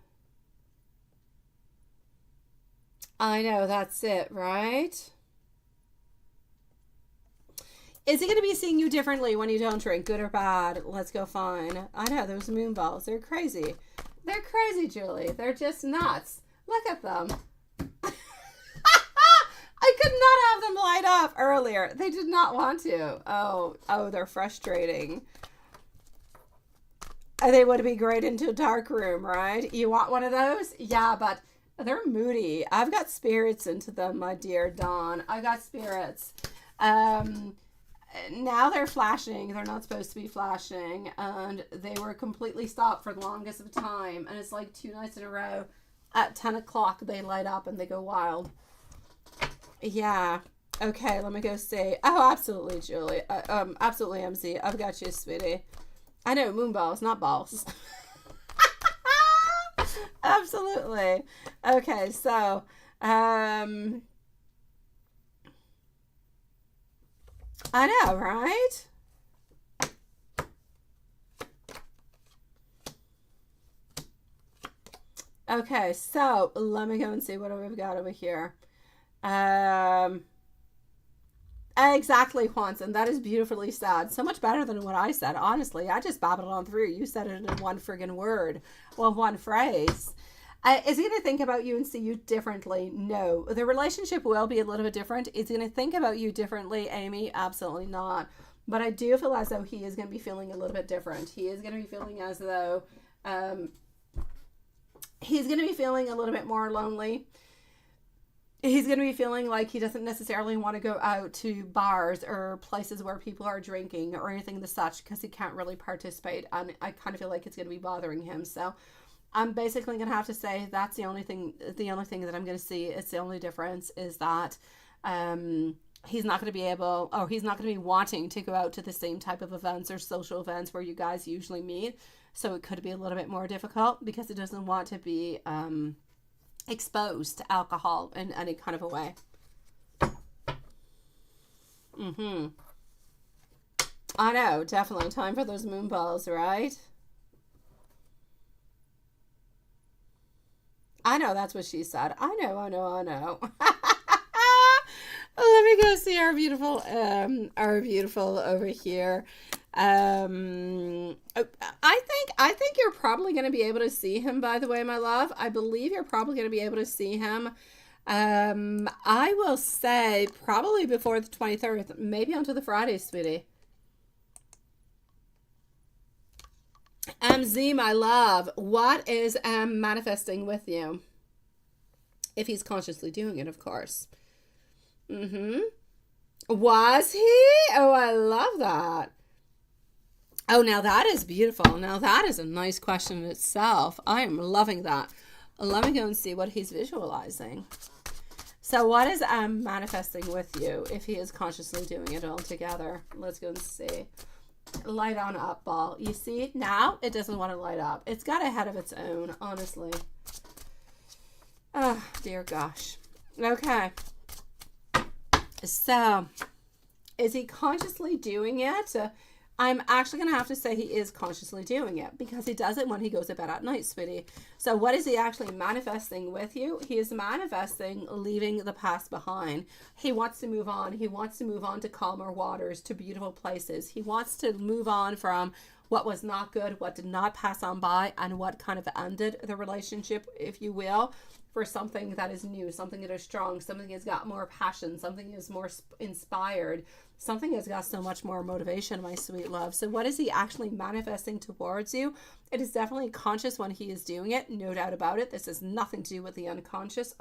I know, that's it, right? Is he going to be seeing you differently when you don't drink? Good or bad? Let's go fine. I know, those moon balls. They're crazy. They're crazy, Julie. They're just nuts. Look at them. I could not have them light up earlier. They did not want to. Oh, they're frustrating. They would be great into a dark room, right? You want one of those? Yeah, but they're moody. I've got spirits into them, my dear Dawn. I got spirits. Now they're flashing. They're not supposed to be flashing. And they were completely stopped for the longest of time. And it's like 2 nights in a row. At 10 o'clock, they light up and they go wild. Yeah. Okay, let me go see. Oh, absolutely, Julie. Absolutely, MZ. I've got you, sweetie. I know, moon balls, not balls. Absolutely. Okay, so, I know, right? Okay, so let me go and see what we've got over here. Exactly, Juanson. That is beautifully said. So much better than what I said. Honestly, I just babbled on through. You said it in one friggin' word. Well, one phrase. Is he going to think about you and see you differently? No. The relationship will be a little bit different. Is he going to think about you differently, Amy? Absolutely not. But I do feel as though he is going to be feeling a little bit different. He is going to be feeling as though he's going to be feeling a little bit more lonely. He's going to be feeling like he doesn't necessarily want to go out to bars or places where people are drinking or anything of the such because he can't really participate. And I kind of feel like it's going to be bothering him. So I'm basically going to have to say that's the only thing that I'm going to see. It's the only difference is that he's not going to be able, or he's not going to be wanting to go out to the same type of events or social events where you guys usually meet. So it could be a little bit more difficult because he doesn't want to be exposed to alcohol in any kind of a way. I know, definitely. Time for those moon balls, right? I know, that's what she said. I know. Let me go see our beautiful over here. I think you're probably going to be able to see him, by the way, my love. I believe you're probably going to be able to see him. I will say probably before the 23rd, maybe onto the Friday, sweetie. Z, my love, what is manifesting with you? If he's consciously doing it, of course. Was he? Oh, I love that. Oh, now that is beautiful. Now that is a nice question in itself. I am loving that. Let me go and see what he's visualizing. So what is manifesting with you if he is consciously doing it all together? Let's go and see. Light on up, ball. You see, now it doesn't want to light up. It's got a head of its own, honestly. Oh, dear gosh. Okay. So, is he consciously doing it? I'm actually going to have to say he is consciously doing it because he does it when he goes to bed at night, sweetie. So what is he actually manifesting with you? He is manifesting leaving the past behind. He wants to move on. He wants to move on to calmer waters, to beautiful places. He wants to move on from what was not good, what did not pass on by, and what kind of ended the relationship, if you will, for something that is new, something that is strong, something that's got more passion, something that is more inspired, something that's got so much more motivation, my sweet love. So what is he actually manifesting towards you? It is definitely conscious when he is doing it, no doubt about it. This has nothing to do with the unconscious.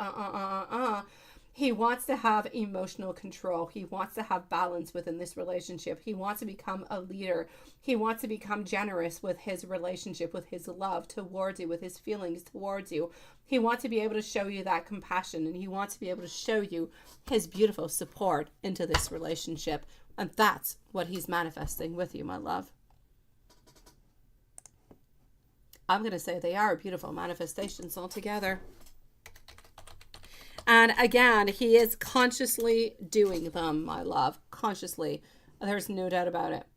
He wants to have emotional control. He wants to have balance within this relationship. He wants to become a leader. He wants to become generous with his relationship, with his love towards you, with his feelings towards you. He wants to be able to show you that compassion, and he wants to be able to show you his beautiful support into this relationship. And that's what he's manifesting with you, my love. I'm going to say they are beautiful manifestations altogether. And again, he is consciously doing them, my love. Consciously. There's no doubt about it.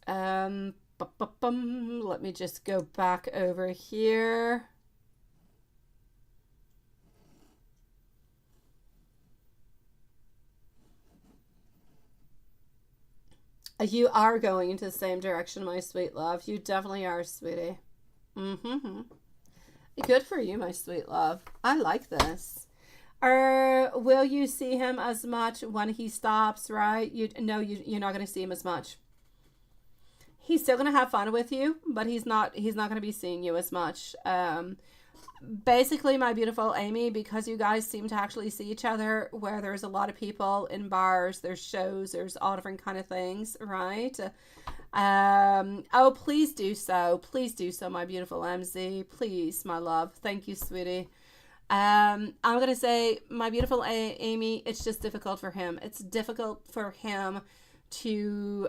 Let me just go back over here. You are going into the same direction, my sweet love. You definitely are, sweetie. Good for you, my sweet love. I like this. Or will you see him as much when he stops, right? You're not going to see him as much. He's still going to have fun with you, but he's not going to be seeing you as much. Basically, my beautiful Amy, because you guys seem to actually see each other where there's a lot of people in bars, there's shows, there's all different kind of things, right? Oh, please do so. Please do so, my beautiful MZ. Please, my love. Thank you, sweetie. I'm going to say, my beautiful Amy, it's just difficult for him. It's difficult for him to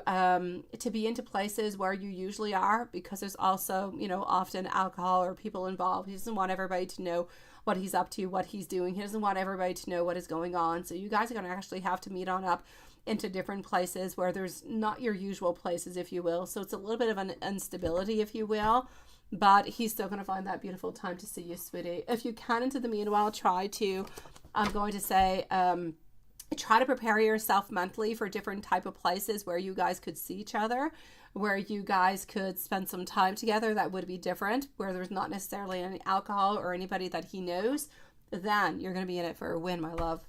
be into places where you usually are because there's also, often alcohol or people involved. He doesn't want everybody to know what he's up to, what he's doing. He doesn't want everybody to know what is going on. So you guys are going to actually have to meet on up into different places where there's not your usual places, if you will. So it's a little bit of an instability, if you will, but he's still going to find that beautiful time to see you, sweetie. If you can, into the meanwhile, try to, I'm going to say, try to prepare yourself mentally for different type of places where you guys could see each other, where you guys could spend some time together that would be different, where there's not necessarily any alcohol or anybody that he knows. Then you're going to be in it for a win, my love.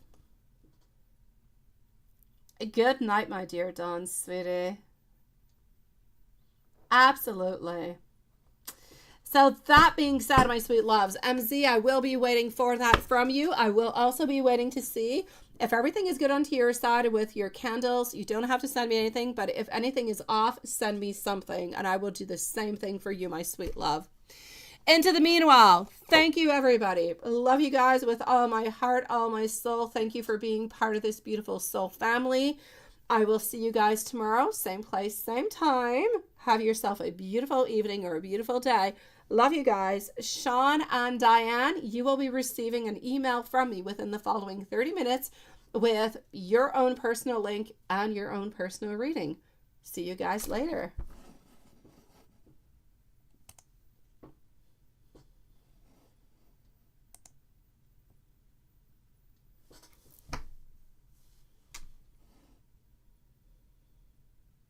Good night, my dear Dawn, sweetie. Absolutely. So that being said, my sweet loves, MZ, I will be waiting for that from you. I will also be waiting to see if everything is good onto your side with your candles. You don't have to send me anything, but if anything is off, send me something, and I will do the same thing for you, my sweet love. Into the meanwhile, thank you, everybody. I love you guys with all my heart, all my soul. Thank you for being part of this beautiful soul family. I will see you guys tomorrow, same place, same time. Have yourself a beautiful evening or a beautiful day. Love you guys. Sean and Diane, you will be receiving an email from me within the following 30 minutes with your own personal link and your own personal reading. See you guys later.